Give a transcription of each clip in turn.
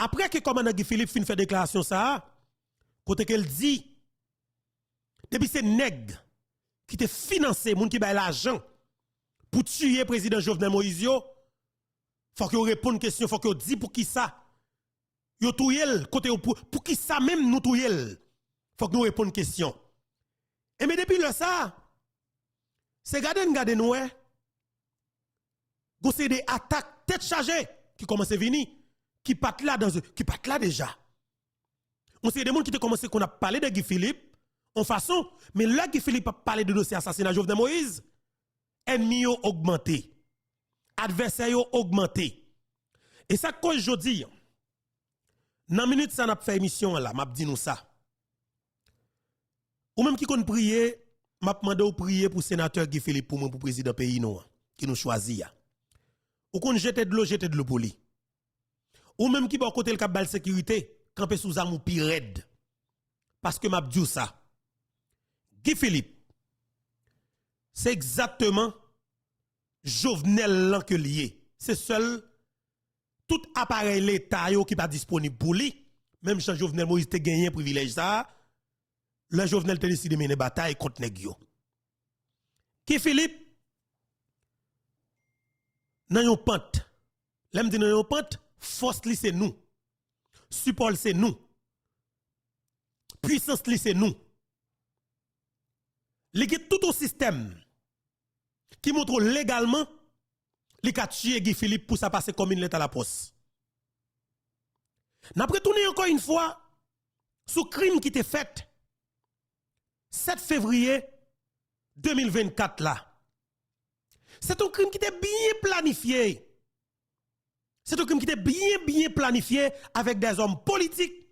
Après que commandant Guy Philippe fin fait déclaration ça, côté qu'elle dit depuis c'est nèg qui te financé moun qui bail l'argent pour tuer président Jovenel Moïse yo, faut que réponde question, faut que dit pour qui ça yo touyel côté pour qui ça même nous touyel. Faut que nous réponde question. Et mais depuis le ça c'est garder nous c'est des attaques tête chargée qui commencent à venir qui partent là déjà. On sait des gens qui te commencé qu'on a parlé de Guy Philippe en façon, mais là Guy Philippe a parlé de dossier assassinat Jovenel Moïse, ennemis ont augmenté, adversaires ont augmenté. Et ça cause je dis, dans minute ça n'a fait émission là, m'a dit nous ça. Ou même qui qu'on prier, m'a demandé de prier pour sénateur Guy Philippe pour moi pour président pays nous qui nous choisit. Ou qu'on jette de l'eau pour lui. Ou même qui va côté le cap de sécurité, camper sous arme ou pire raide. Parce que m'a dit ça. Guy Philippe, c'est exactement Jovenel lan que lié. C'est seul tout appareil l'État qui pas disponible pour lui. Même si Jovenel Moïse te gagné privilège ça, le Jovenel te décide de mener bataille contre nèg yo. Guy Philippe nan yon pente. L'aime dit nan yon pente, force li c'est nous. Support c'est nous. Puissance li c'est nous. Li tout un système qui montre légalement li ka tuer Guy Philippe pour ça passer comme une lettre à la poste. N'a retourné encore une fois sous crime qui était fait 7 février 2024 là. C'est un crime qui était bien planifié. C'est un crime qui était bien planifié avec des hommes politiques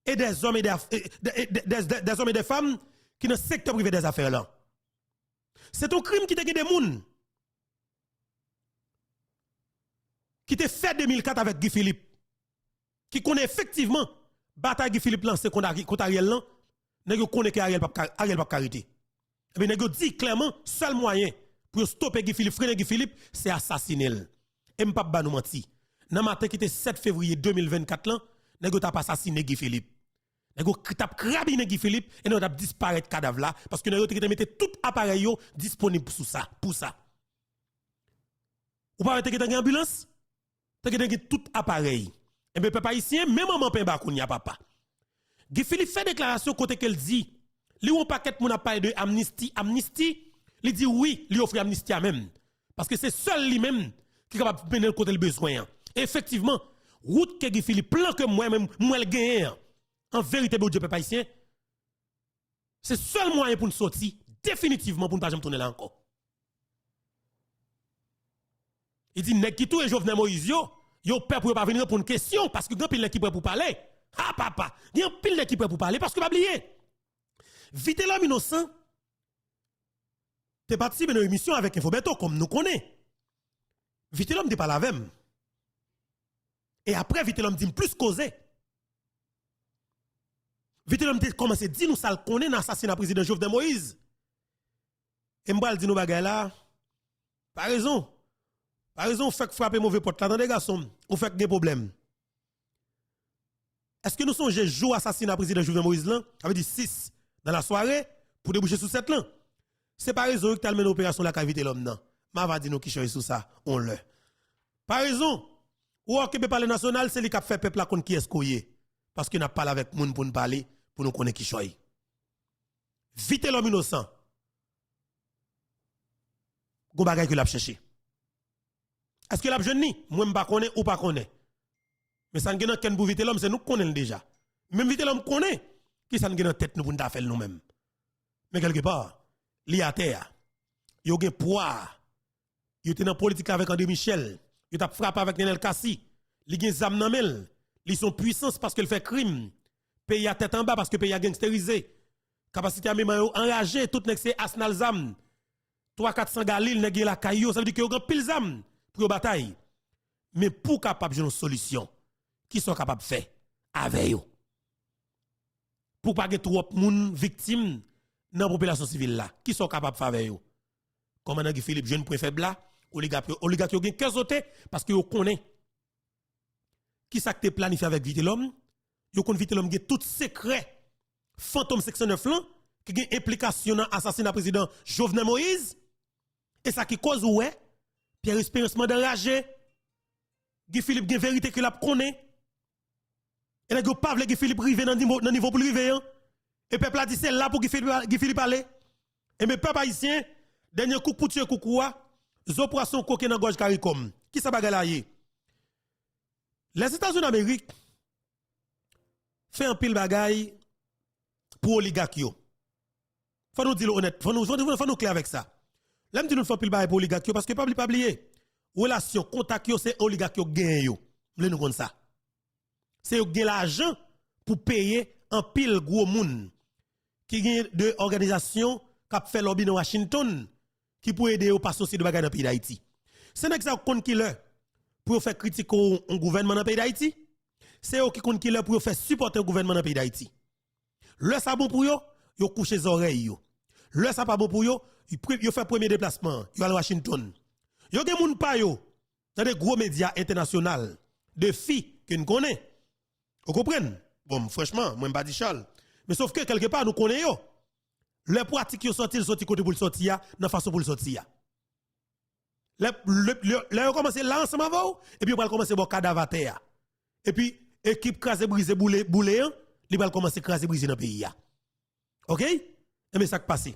et des hommes et des hommes et des femmes qui dans le secteur privé des affaires là. C'est un crime qui était des gens qui était fait en 2004 avec Guy Philippe, qui connaît effectivement bataille Guy Philippe lancé contre Ariel là, nèg connaît que Ariel pas carité. Et bien nèg dit clairement seul moyen pour stopper Guy Philippe, freiner Guy Philippe, c'est assassiner. Et m'pa ba nous menti. Dans matin qui était 7 février 2024 là, nèg t'a pas assassiné Guy Philippe. Nèg t'a crabiné Guy Philippe et nèg t'a disparaître cadavre là parce que nèg t'a mettre tout appareil yo disponible pour ça, Ou pas t'a une ambulance, t'a tout appareil. Et bien papa ici même maman pain ba kounya papa. Guy Philippe fait déclaration côté qu'elle dit, li on paquet moun a parlé de amnistie, il dit oui, il offre amnistie à même parce que c'est seul lui même qui est capable de mener le côté le besoin. Et effectivement, route que Guy Philippe plan que moi-même moi le gagner. En vérité, bon Dieu, peuple haïtien, c'est seul moyen pour nous sortir, définitivement pour ne pas jamais tourner là encore. Il dit, nèg qui tout et Jovenel Moïse, yo peur pour pas venir pour une question, parce que grand pile qui prêt pour parler. Ah papa, il y a un pile qui prêt pour parler, parce que pas oublier. Vite l'homme innocent, t'es participé dans une émission avec Infobeto, comme nous connaissons. Vite l'homme te parle avec. Et après, vite l'homme dit plus causer. Vite l'homme te commence à dire nous ça le connaît dans l'assassinat président Jovenel Moïse. Et m'bral dit nous bagay là. Par raison, fait frapper mauvais porte là dans des garçons, ou fait des problèmes. Est-ce que nous sommes jour assassinat président Jovenel Moïse là, avait dit 6 dans la soirée pour déboucher sur 7 là. C'est par raison que tu as mené l'opération la cavité l'homme non. Ma va dire nous qui choisit sur ça, on le. Par raison, ou que parler national, c'est lui qui a fait peuple la contre qui est koyé parce qu'il n'a pas avec moun pour nous parler pour nous connaître qui choisit. Vite l'homme innocent. Go bagay que l'a cherché. Est-ce que l'a jeune ni moi m'pa connaît ou pas connaît. Mais ça n'gen ken pour vite l'homme c'est nous connaît déjà. Même vite l'homme connaît qui ça n'gen tête nous pour nous faire nous-mêmes. Mais quelque part, li à terre. Yo gen poids. Yo était dans politique avec André Michel. Yo t'a frappé avec Nenel Kassi. Li gen zam nan mel. Li son puissance parce qu'elle fait crime. Pays à tête en bas parce que pays a gangsterisé. Capacité à même enragé tout nek c'est Arsenal zam. 300-400 galil nèg la caillou, ça veut dire que yo grand pile zam pour bataille. Mais pour capable de une solution qui sont capables de faire avec yo. Pour pas que trop moun victime dans la population civile là, qui sont capables de faire avec yo. Commandant Guy Philippe jeune point faible là, oligarque yo gen cœur sauté parce que yo connaît qui ça que planifié avec Vitellum, yo kon Vitellum gen tout secret fantôme section 9 là qui gen implication dans assassinat président Jovenel Moïse et ça qui cause ouais Pierre Espérance d'enragé Guy Philippe gen vérité que l'a connaît et là pas vle Guy Philippe rive dans niveau pour rive et peuple a dit c'est là pour Guy Philippe aller et mes peuple haïtien dernier coup pour tuer coucoua zo poisson coquin dans gorge CARICOM qui ça bagay là yé les États-Unis d'Amérique fait un pile bagay pour oligarque yo. Faut nous dire honnête, faut nous clair avec ça. Là me dit nous faut pile bagay pour oligarque parce que pas oublier relation contact yo c'est oligarque yo gain yo. Nous nous connait ça. C'est yo gain l'argent pour payer un pile gros monde qui gagne de organisation qui fait lobby dans Washington qui pour aider au passer de bagay dans pays d'Haïti. C'est n'est que ça compte qui là pour faire critique au gouvernement dans le pays d'Haïti. C'est eux qui compte qui là pour faire supporter le gouvernement dans le pays d'Haïti. Le ça bon pour yo, yo couche les oreilles yo. Le ça pas bon pour yo, yo fait premier déplacement, yo à Washington. Yo gen moun pa yo dans des gros médias internationaux de filles que nous connaît. Vous comprenez? Bon, franchement, moi pas dit Charles. Mais sauf que quelque part nous connaissons yo. Le pratique yo sorti côté pour le sortir, dans façon pour le sortir. Le commencé là ensemble avant et puis on va commencer bon cadavre à terre. Et puis équipe crasé brisé boulé il va commencer craser briser dans le pays. OK? Et mais ça qui passe.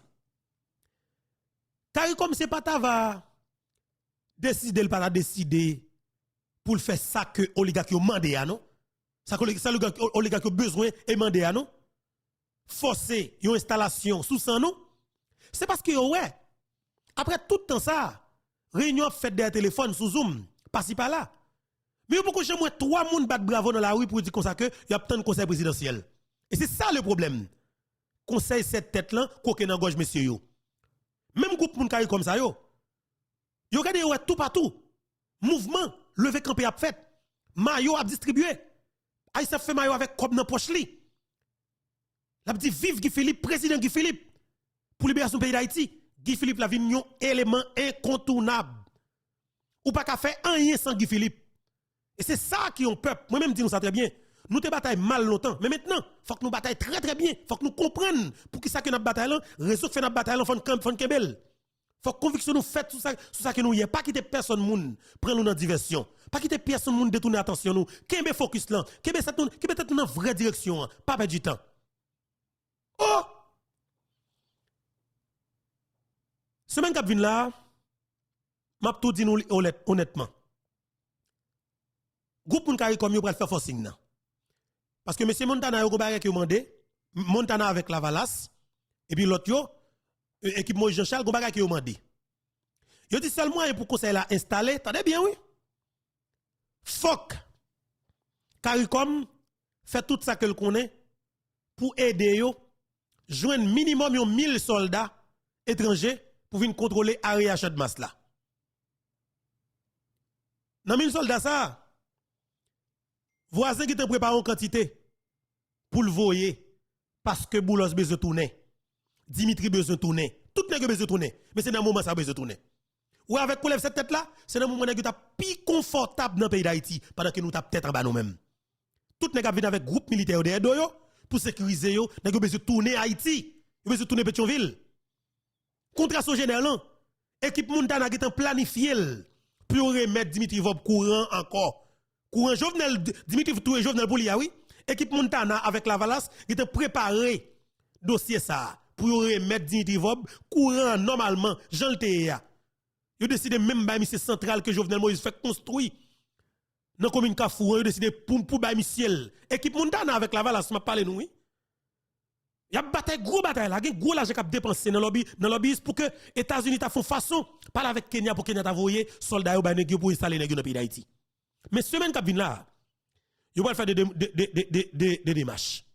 Car comme c'est pas ta va décider, pas décider pour faire ça que oligarque mandé à non? Ça que oligarque besoin et mandé à non? Forcer une installation sous ça non? C'est parce que ouais, après tout le temps ça, réunion fait des téléphones sous Zoom, pas-ci par là. Mais pourquoi chez moi 3 moun bat bravo dans la rue pour dire comme ça que y a tant de conseil présidentiel. Et c'est ça le problème. Conseil cette tête là coquin dans gauche monsieur yo. Même groupe moun kay comme ça yo. Yo gade ouais tout partout. Mouvement levé campé a fait. Maillot a distribué. Aïssa fait maillot avec comme dans poche li. L'a dit vive Guy Philippe, président Guy Philippe pour libération pays d'Haïti. Guy Philippe la vinn un élément incontournable. Ou pas qu'à faire rien sans Guy Philippe. Et c'est ça qui on peuple. Moi-même dis nous ça très bien. Nous te bataille mal longtemps, mais maintenant, faut que nous bataille très très bien. Faut que nous comprenions pour qui ça que notre bataille là, réseau fait notre bataille là, faut kebel. Faut conviction nous fait tout ça que nous y est, pas quitter personne moun, prendre nous dans diversion. Pas quitter personne moun détourner attention nous. Kembe focus là, kembe tête dans vraie direction, pas perdre du temps. Oh! Semaine qui vient là, m'a tout dit nous honnêtement. Groupe moun kari comme yo pral faire forcing nan. Parce que monsieur Montana yo bagay ki yo mandé, Montana avec la Valas et puis l'autre yo équipe Moïse Jean-Charles go bagay ki yo mandé. Yo dit seulement pour conseil la installer, attendez bien oui. Fok CARICOM fait tout ça que le connaît pour aider yo joindre minimum 1000 soldats étrangers pour venir contrôler area de masse là. Dans 1000 soldats ça voisin qui te prépare en quantité pour le voyer parce que Boulos besoin tourner. Dimitri besoin tourner. Tout nèg besoin tourner. Mais c'est dans le moment ça besoin tourner. Ou avec pour lever cette tête là, c'est dans le moment nèg ta plus confortable dans le pays d'Haïti pendant que nous t'a tête en bas nous mêmes. Tout nèg vient avec groupe militaire derrière yo pour sécuriser yo, nèg besoin tourner Haïti. Yo besoin tourner Pétionville. Contrat général là, équipe Montana qui est planifié pour remettre Dimitri Vob courant encore. Courant Jovenel, Dimitri Toué Jovenel Boulia, oui. Équipe Montana avec la Valas, qui était préparé dossier ça pour remettre Dimitri Vob courant normalement, Jean le Théa. Ils ont décidé même par monsieur central que Jovenel Moïse fait construire dans la commune Kafou, ils ont décidé pour ba Michel. Équipe Montana avec la Valas, m'a parlé nous, oui. Il y a bataille gros bataille là, gros l'argent qu'a dépensé dans lobby pour que États-Unis ta font façon parler avec Kenya pour Kenya ta voyer soldats yo ba nèg pour installer nèg dans le pays d'Haïti. Mais semaine qui vient là, vous allez faire des démarches.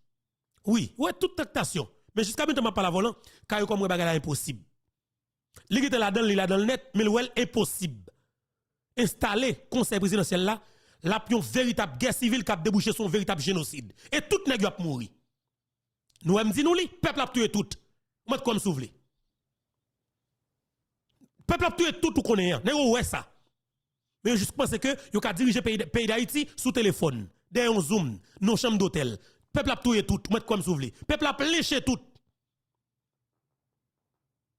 Oui, ouais, toute tractation. Mais jusqu'à maintenant, je ne parle pas volant, car il comme un bagage impossible. Il est là dans le net, mais c'est impossible. Installer conseil présidentiel là, la une véritable guerre civile qui a débouché son véritable génocide. Et tout nèg a mouri. Nous avons dit nous li, peuple a tué tout. Moi comme souvle. Peuple a tué tout tout connaît. Nèg ouais ça. Mais juste penser que yo ka diriger pays d'Haïti sous téléphone, derrière un zoom, nos chambres d'hôtel. Peuple a touye tout, mettre comme souveli. Peuple a léché tout.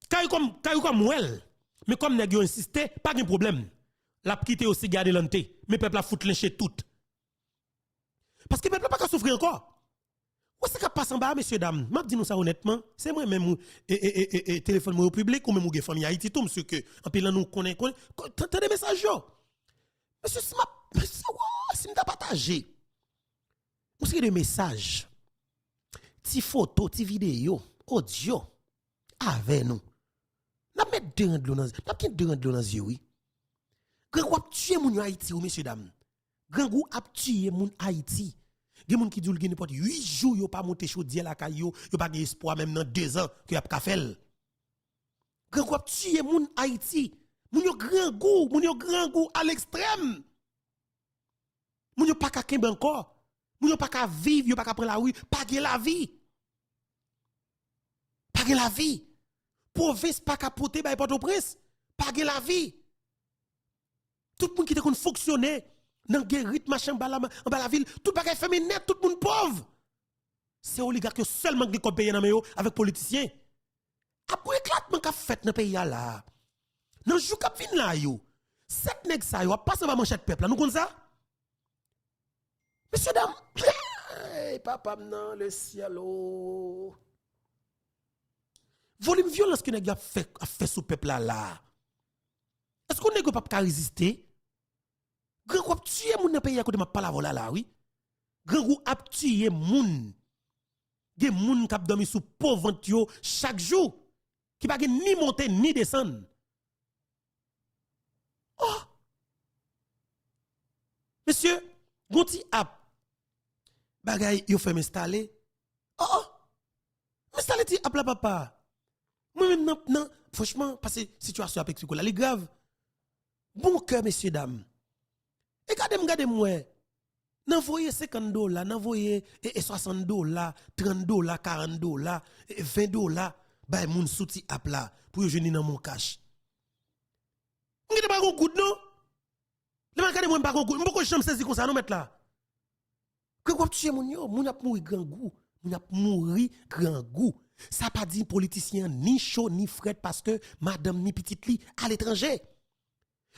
Kay comme well. Mais comme nèg yo insisté, pas de problème. La quitté aussi garder l'anté, mais peuple a foutu léché tout. Parce que peuple pas qu'à souffrir encore. Où c'est qu'à passer en bas, messieurs, dames? M'a dit nous ça honnêtement, c'est moi même téléphone au public ou même ou famille Haïti tout monsieur que en pile nous connaît t'entends des messages yo. Monsieur si m'ta partagé. Monsieur des messages. Ti photo, ti vidéo, audio avec nous. N'a mettre deux de l'eau dans les yeux oui. Grand ou tuer moun Haïti ou messieurs, dames. Grand ou a tuer moun Haïti. Gen moun ki djou gen n'importe 8 jours yo pas monter chaudière la caillou, yo pas gen espoir même dans 2 ans que y a ka fel. Grand quoi tuer moun Haïti, moun yo grand goût à l'extrême. Moun yo pas ka kembe encore. Moun yo pas ka vivre, yo pas ka prendre la rue, pas gen la vie. Pas gen la vie. Province pas ka porter bay Port-au-Prince, pas gen la vie. Tout moun qui te kon fonctionner dans le rythme machin en bas la ville, tout bagay fait net, tout le monde pauvre. C'est oligarque seulement qui paye dans yo avec politiciens. Après éclatement qu'a fait dans pays là. Dans jou k'ap vinn là yo. 7 nèg ça yo passe par manchette peuple là, nous connaissons ça? Monsieur dame, hey, papa non le ciel oh. Volume violence que nèg a fait sous peuple là. Est-ce qu'on nèg pas résister? Grand groupe tuer moun dans pays à côté m'a pas la vola là oui. Grand groupe a tuer moun. Gen moun k'ap dormi sous pauvre yo chaque jour qui pas ni monter ni descendre. Oh. Monsieur, gonti app bagay yo fait m'installer. Oh. M'installer ti app la papa. Moi même non franchement parce que situation avec là est grave. Bon cœur messieurs dames. Et regardez-moi, n'envoyez $50, n'envoyez $60, $30, $40, $20, bah moun souti app là pour jeune dans mon cash. M'gade pas gon goud non? Le regardez moi pas gon goud, m'poko chambre saisi comme ça non mettre là. Que quoi tuer moun yo, moun ap mouri grand goût, moun ap mouri grand goût. Ça pas dit politicien ni chaud ni fret parce que madame ni petite li à l'étranger.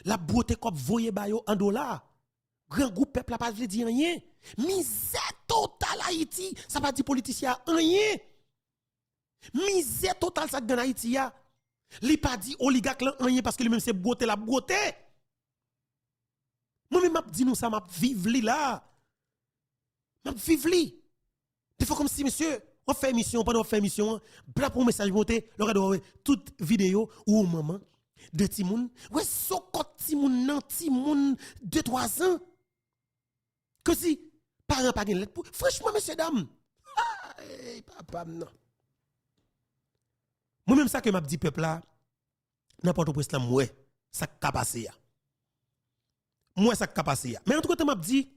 La beauté comme voye ba yo en $. Grand groupe peuple a pas dit rien. Misère totale Haïti, ça pas dit politicien rien. Misère totale ça dans Haïti ya. Li pas dit oligarque là rien parce que lui même c'est beauté la beauté. Moi même m'a dit nous ça m'a vivre li là. M'a vivre li. Il faut comme si monsieur on fait émission pendant on fait émission, bla pour message monter, le regarde toute vidéo ou maman de Timoun, ouais sokot Timoun nan Timoun 2-3 ans. Que si parents pas gen lettre pour franchement messieurs dames. Hey, papa non. Moi même ça que m'a dit peuple là n'importe où islam ouais ça ka passer ya. Moi ça ka passer ya. Mais en tout cas m'a dit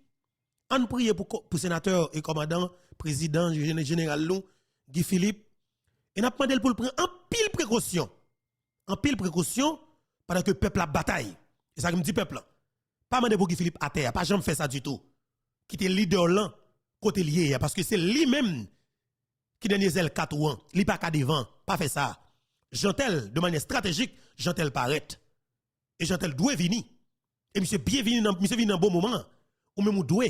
on prie pour sénateur et commandant président général Lou Guy Philippe et n'a demandé pour prendre en pile précaution. En pile précaution pendant que peuple a bataille. Et ça que me dit peuple là. Pas demander pour Guy Philippe à terre, pas jamais fait ça du tout. Qui était leader là côté lié parce que c'est lui même qui donne les ailes 4 ans, li pas qu'à devant, pas fait ça. Jantel de manière stratégique, Jantel paraît. Et Jantel doit venir. Et monsieur bienvenue monsieur vient dans bon moment ou même doit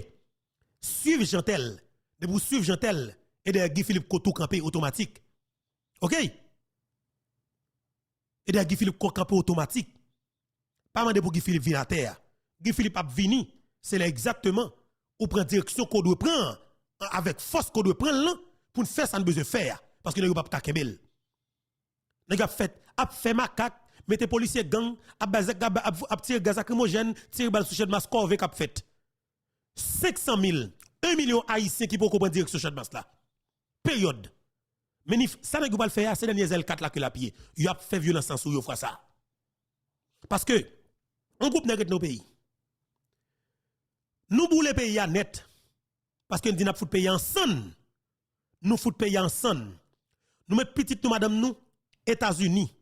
suivre Jantel, de vous suivre Jantel et de Guy Philippe Kotou campé automatique. OK? Et de Guy Philippe campé automatique. Pas demander pour Guy Philippe venir à terre. Guy Philippe a venu, c'est là exactement ou prendre direction qu'on doit prendre avec force qu'on doit prendre là pour faire ça nous besoin faire parce que nous pas kakebel. Nous a fait macaque, mettez policiers gang, a tirer gaz lacrymogène, tirer balle sous de masque avec a fait 500 000, 1 million haïtiens qui peuvent comprendre direction de masse là. Période. Mais ça n'a pas le faire, c'est dernier L4 là que la pied. Il a fait violence sans sou, il fait ça. Parce que on groupe nèg nos pays. Nous boule pays à net parce que nous dit n'a fout pays ensemble. Nous fout pays ensemble. Nous mettons petite nous madame nous États-Unis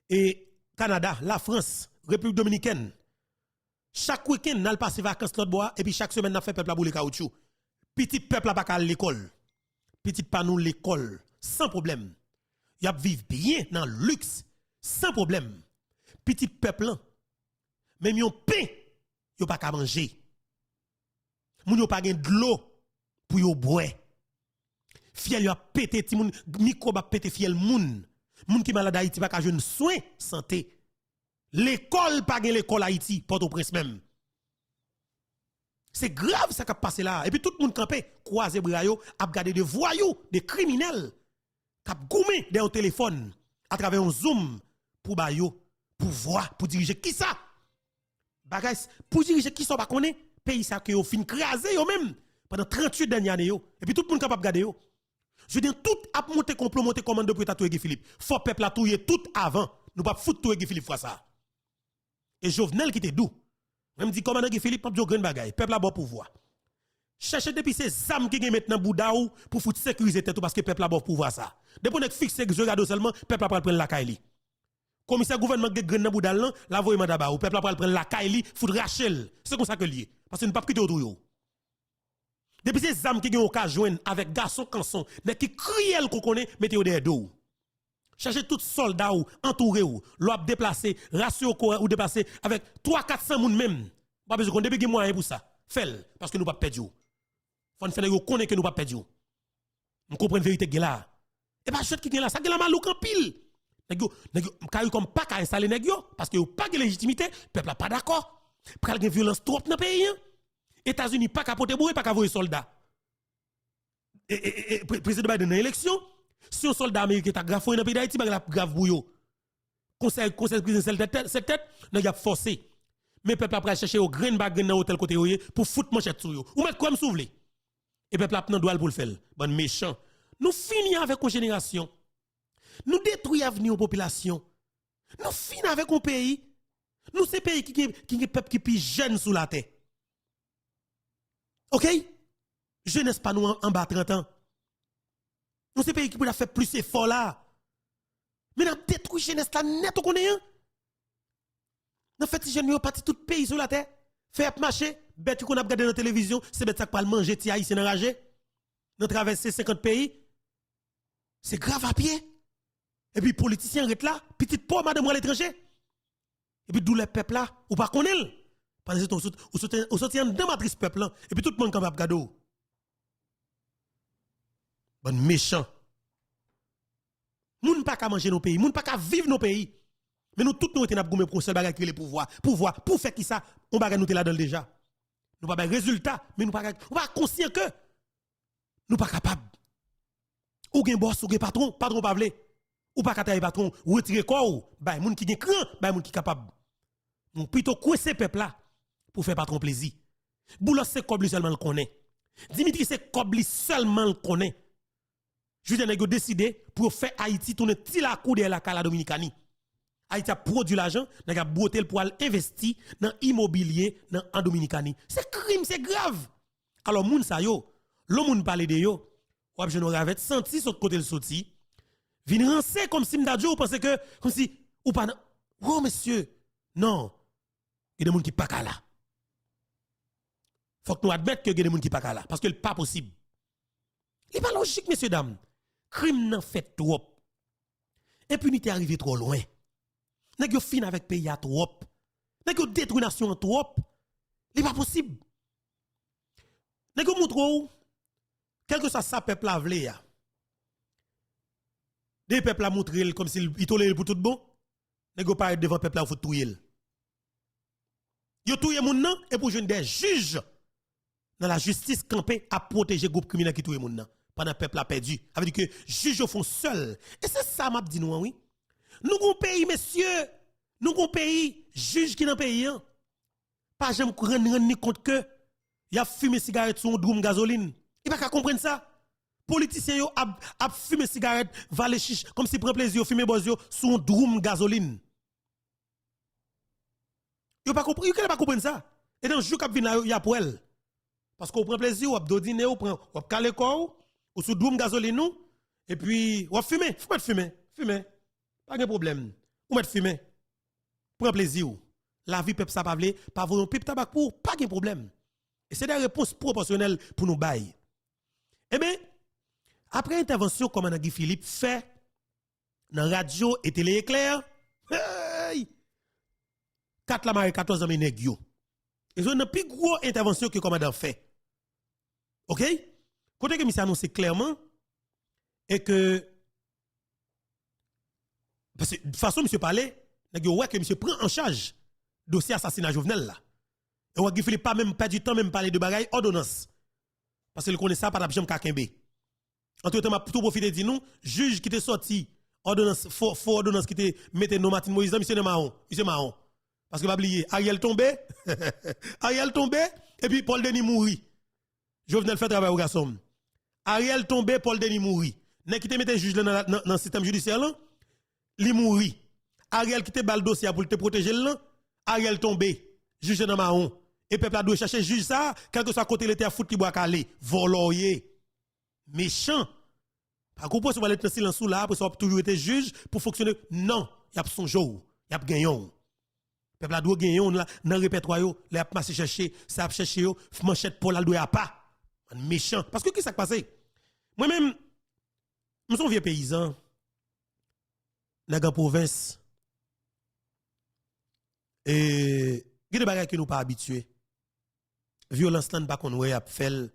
et Canada, la France, République dominicaine. Chaque week-end, nous passons vacances l'autre bois et puis chaque semaine, nous fait peuple à boule caoutchouc. Petit peuple à pas à l'école. Petit pas nous l'école sans problème. Y a vivre bien dans le luxe sans problème. Petit peuple là, même yon pain, yon pas qu'à manger. Moun yon pas gen de l'eau pour yon boire. Fiel yon a pété ti moun, microbe a pété fiel moun. Moun qui malade Haïti pas qu'à joindre soin santé. L'école pas gen l'école Haïti, Port-au-Prince même. C'est grave ça qui a passé là. Et puis tout le monde campé, croisé bras yo, a regardé des voyous, des criminels qui a goumé dans téléphone à travers un zoom pour ba yo, pour voir, pour diriger qui ça? Bagay, pour diriger qui ça pas connaît, pays ça que yo fin craser yo même pendant 38 dernières années yo. Et puis tout le monde capable regarder yo. Je veux dire tout a monté complot monté commande pour tatouer Philippe. Faut peuple a touyer tout avant. Nous pas foutre touyer Philippe fois ça. Et Jovenel qui était doux. Même dit commandant Philippe pas de grand bagay, peuple a bon pouvoir. Cherchez depuis ces âmes qui gen maintenant bouda ou pour foutre sécuriser tête parce que peuple a bon pouvoir ça. Depuis on fixe regarde seulement peuple a prendre la kaili. Commissaire gouvernement gen grand nan bouda là, la voye mandaba ou peuple a prendre la kaili, foutre Rachel. C'est comme ça que lié parce que ne pas quitter autour yo. Depuis ces âmes qui gen occasion joindre avec garçon canson, mais qui criel qu'on connaît mettez au derrière dos. Cherchez tout soldat ou entouré ou, l'op déplacé, ratio ou déplacé avec 300-400 moun même. Pas besoin qu'on débige moyen pour ça. Fais parce que nous pas perdre. Faut faire yo connaît que nous pas perdre. On comprend vérité que là. Et pas chute qui gen là, ça gen la malouk en pile. Nèg yo comme pas ka installer nèg yo parce que yo pas de légitimité, peuple pas d'accord. Pral gen violence trop dans pays. États-Unis pas capoter bourré pas ka voyer soldat. Et président Biden dans élection, si un soldat américain t'a grave dans le pays d'Haïti, il a grave pour yo. Conseil présidentiel cette tête, il a forcé. Mais peuple après chercher au grain bag dans hôtel côté pour foutre manchette sur yo. Ou mettre comme souvle. Et peuple a nan doit pour le faire. Bon méchant. Nous finissons avec une génération. Nous détruisons l'avenir aux populations. Nous finissons avec un pays. Nous c'est pays qui est peuple qui plus jeune sous la terre. OK? Jeunesse pas nous en bas 30 ans. Nous c'est pays qui peut faire plus effort là. Mais nous détruit jeunesse là net on connaît. Nous fait si jeunes parti tout pays sur la terre. Fait marcher, bête qu'on a regardé dans la télévision, c'est bête ça qui parle manger ti haïtien enragé. Nous traverser 50 pays. C'est grave à pied. Et puis politiciens restent là, petite pauvre madame à l'étranger. Et puis d'où les peuples là, ou pas connaît. Parce que on soutient dans matrice peuple là et puis tout le monde capable regarder. Bon méchant. Moun pas qu'à manger nos pays, moun pas qu'à vivre nos pays. Mais nous tous nous étions goumé pour seul bagage qui le pouvoir, pour faire qui ça, on bagage nous là dedans déjà. Nous pas résultat, mais nous pas conscient que nous pas capable. Ou gen boss ou gen patron pas vle. Ou pas kataye patron, ou retirer quoi ou, bay moun qui gen cran, bay moun qui capable. Nous plutôt coincer peuple là pour faire patron plaisir. Boulos c'est Kobli seulement le connaît. Dimitri c'est Kobli seulement le connaît. Julien a décidé pour faire Haïti tourner ti la coup de la Cala Dominicani. Haïti a produit l'argent, n'a beauté pour investir dans l'immobilier en Dominicani. C'est crime, c'est grave. Alors moun sa yo, le moun parle de yo, ou je n'aurais senti sur côté le sorti. Vin rancer comme si m'dadjo ou pense que comme si ou pas oh monsieur, non. Il y a des moun qui pas là. Faut que nous admettre que il y a des moun qui pas là parce que c'est pas possible. Il pas logique messieurs dames. Crime nan fait trop. Impunité arrivé trop loin. Nèg yo fin avec pays à trop. Nèg yo détruit nation trop. Il pas possible. Nèg yo montre ou quelque soit ça peuple la vle ya. Des peuples a montré comme s'il tolère pour tout bon. Nèg yo paraît devant peuple la faut touyer. Yo touye moun nan et pour joindre des juges dans la justice campée à protéger groupe criminel qui touye moun nan. Pendant peuple a perdu. Ça veut dire que juges font seul. Et c'est ça m'a dit nous oui. Nous gon pays messieurs, nous gon pays juge qui dans pays hein. Pas jamais rendre ni compte que y a fumé cigarette sur un drum gasoline. Il pas qu'à comprendre ça. Politiciens yo a fumé cigarette, valer chiche comme si prend plaisir fumer bozio sur un drum gasoline. Yo pas compris, yo pas comprendre ça. Et dans jour k'ap vinn là y a pour elle. Parce qu'on prend plaisir, on do dîner, on prend on caler corps ou sous drum gasoline nous et puis on fumer, fumer. Pas de problème. Ou mettre fumer. Prends plaisir. la vie peuple ça pas vle, pas voyon pipe tabac pour, pas de problème. Et c'est des réponses proportionnelles pour nous bailler. Eh bien, après intervention commandant Guy Philippe fait dans radio et télé éclair, hey, 4 la marée 14 ans nèg yo. Ils ont une plus grosse intervention que le commandant fait. OK? Côté que monsieur annoncé clairement et que parce que de toute façon monsieur parlait, nèg yo ouais que monsieur prend en charge dossier assassinat Jovenel là. Et ouais Guy Philippe pas même pas du temps même parler de bagaille ordonnance. Parce que le connaît ça pas d'abjam kakembe. Entre temps m'a tout profiter dit nous juge qui était sorti ordonnance faux ordonnance qui était metté no Martin Moïse monsieur marron. Parce que pas oublier Ariel tombé et puis Paul Denis mourit. Jovenel fait travail au garçon. Ariel tombé, Paul Denis mourit. Nèg qui te mette juge dans le système judiciaire là, li mourit. Ariel qui te bal dossier pour te protéger là, Ariel tombé, juge dans marron. Et peuple a doit chercher juge ça, quel que soit côté l'été à foutre qui boit calé, voloyer. Méchant. Par contre, si vous allez être silence sous là, après ça toujours été juge pour fonctionner. Non, il y a son jour, il y a gagnon. Peuple a doit gagner dans le répertoire yo, les a marché chercher, ça a chercher yo, manchette Paul a doit pas. Méchant parce que qui ça passé? Moi même je suis un vieux paysan dans la province et il y a des bagages que nous pas habitués. Violence là pas qu'on ouais a fait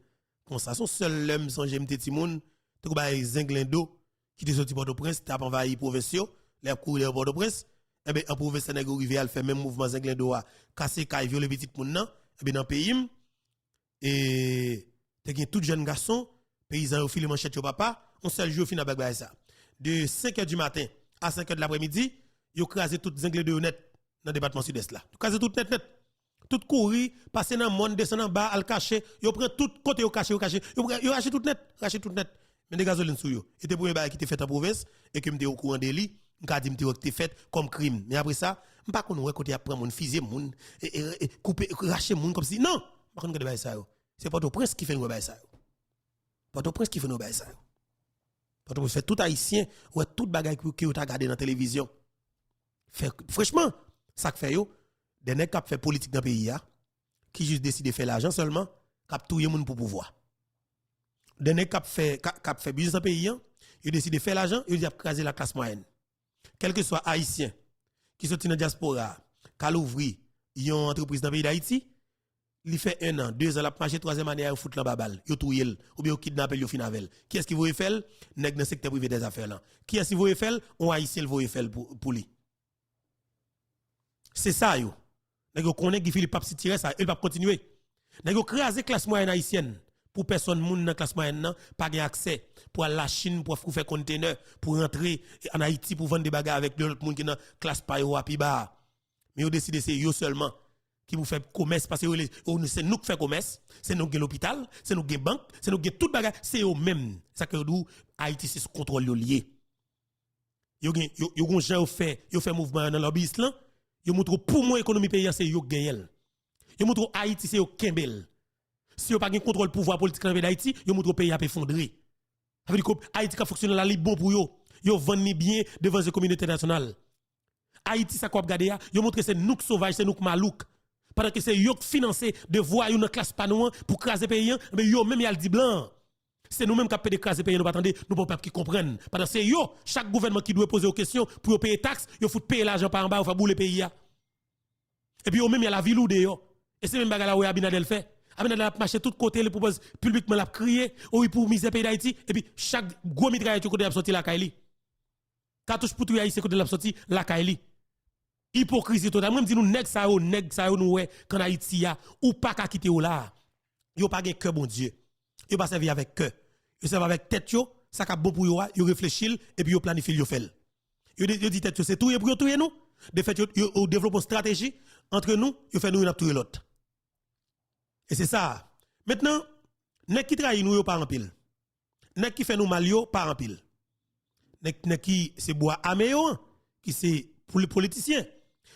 comme ça son seul homme sans j'aime petit moun, tout ba Zinglendo qui était sorti Port-au-Prince, t'a envahi province yo, les courir Port-au-Prince. Eh bien, en province Sénégal, rivière, elle fait même mouvement Zinglendo à casser caille, violer petit moun nan, eh bien, dans le pays, et t'es gen tout jeune garçon, paysan au fil manchette yo papa, on seul jour fin avec ça. De 5h du matin à 5h de l'après-midi, yo crasé tout Zinglendo net dans le département sud-est là. Crasé tout net. Tout courir, passer dans le monde, descendre en bas, al cacher, yo prend tout côté yo caché, yo raché tout net. Mais des gasolines sou yo. Et te premier bail qui te fait en province et que m'te au courant délit, m'ka dit m'te te fait comme crime. Mais après ça, m'pa konn ouais côté a prend moun fusiller moun et couper racher moun comme si non, pas konn que bail ça yo. C'est Port-au-Prince qui fait nous bail ça yo. Port-au-Prince qui fait nous bail ça yo. Port-au-Prince fait tout haïtien ouais tout bagaille que vous t'a regardé dans la télévision. Fait franchement, ça que fait yo, des nèg qui fait politique dans pays ya, qui juste décide de faire l'argent seulement, qui touyer moun pour pouvoir. Des nèg qui fait business dans pays ya, ils décident de faire l'argent, ils ont craser la classe moyenne. Quel que soit haïtien qui sorti dans diaspora, qui ouvri une entreprise dans le pays d'Haïti, il fait 1 an, 2 ans, la marché 3e année à foutre la babal, yo touye ou bien kidnapper yo finavel. Qui est-ce qui veut faire? Nèg dans le secteur privé des affaires là. Qui est-ce qui veut faire? On haïtien veut faire pour lui. C'est ça yo. Nèg yo connaît Guy Philippe pas si tirer ça, il va continuer. Nèg yo craser classe moyenne haïtienne pour personne moun dans classe moyenne nan pas gain accès pour aller la Chine pour faire conteneur pour rentrer en Haïti pour vendre des bagages avec d'autres moun qui dans classe pa yo api ba. Mais yo décide c'est yo seulement qui vous fait commerce parce que c'est nous qui fait commerce, c'est nous qui l'hôpital, c'est nous qui banque, c'est nous qui tout bagage, c'est eux même. Ça que nous Haïti c'est contrôle lié. Yo gens fait mouvement dans l'obis là, yo montre pour moi économie pays c'est yo gagnel. Yo montre Haïti c'est yo kembel. Si yo pas gen contrôle pouvoir politique dans le pays d'Haïti, yo montre pays a effondré. Ça veut dire que Haïti ka fonctionne là li bon pour yo. Yo vend ni bien devant la communauté internationale. Haïti ça quoi regarder yo montre c'est nous sauvage, c'est nous malouk. Pendant que c'est yo qui financé de voyous dans classe panouan pour craser pays, mais yo même y a le dit blanc. C'est nous même qui payé craser pays, nous pas attendre, nous pas qui comprennent. Pendant que c'est yo, chaque gouvernement qui doit poser aux questions pour payer taxes, yo faut payer l'argent par en bas, ou faire bouler pays. Et puis yo même y a la ville ou de yo. Et c'est même bagarre là où Abinadel fait. Abinadel a marché tout côté, le propose publiquement l'a crié, oui pour miser pays d'Haïti, et puis chaque gros mitraille qui côté a sorti la Kaili. Cartouche pour tout haïtien côté l'a sorti la Kaili. Hypocrisie totale. Moi, je dis nous, nèg ça yo, nous, ouais, quand Haïti ya, ou pas qu'à quitter ou là. Yo pas gen cœur, bon Dieu. Yo pas servi avec cœur. Yo servi avec tête yo, ça ka bon pour yo, yo réfléchit, et puis yo planifie, yo fait. Yo dit tête yo, c'est tout, pour yo touyer nous. De fait, yo développe une stratégie, entre nous, yo fait nous, yo n'a touyer l'autre. Et c'est ça. Maintenant, nèg qui trahit nous, yo pas en pile. Nèg qui fait nous mal, yo pas en pile. Nèg qui c'est bois amé yo, qui c'est pour les politiciens.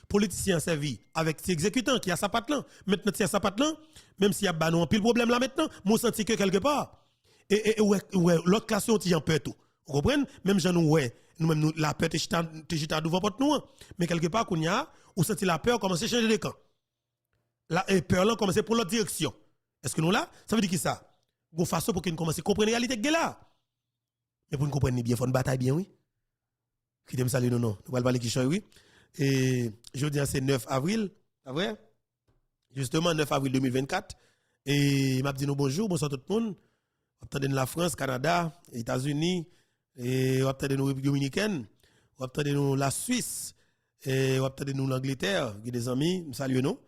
Politicien servi avec ses exécutants qui a sa patte là. Maintenant, si a sa patte là, même s'il y a un pile problème là maintenant, moi senti que quelque part, et ouais, l'autre classe on t'y en peut tout. Vous comprenez? Même j'en ouais, nous-mêmes, la peur, t'es chita devant porte nous. Mais quelque part, qu'on y a, ou senti la peur commencer à changer de camp. La peur là commencer pour l'autre direction. Est-ce que nous là, ça veut dire qui ça? Gon façon pour que nous commencer à comprendre la réalité que là. Mais pour nous comprendre bien, il faut une bataille bien, oui. Qui t'aime saluer, non, nous allons parler qui choy, oui. Et jeudi, c'est 9 avril, c'est vrai? Justement, 9 avril 2024. Et m'a dit nous bonjour, bonsoir tout le monde. On attend la France, Canada, États-Unis, et on attend nous République dominicaine, on attend nous la Suisse, et on attend nous l'Angleterre, il y a des amis, je salue nous.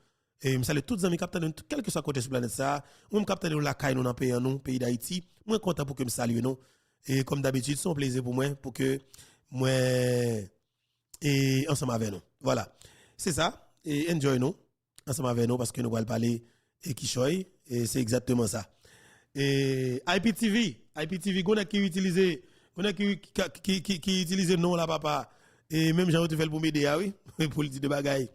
Et je salue tous les amis qui attendent quel que soit côté sur la planète ça. Moi je attend nous la caille nous dans pays d'Haïti. Moi content pour que je salue nous. Et comme d'habitude, c'est un plaisir pour moi pour que moi et ensemble avec nous. Voilà. C'est ça. Et enjoy nous ensemble avec nous parce que nous allons parler et qui choy et c'est exactement ça. Et IPTV, qu'on a qui utilise non là papa et même Jean tu fais pour m'aider oui pour le dire de bagaille.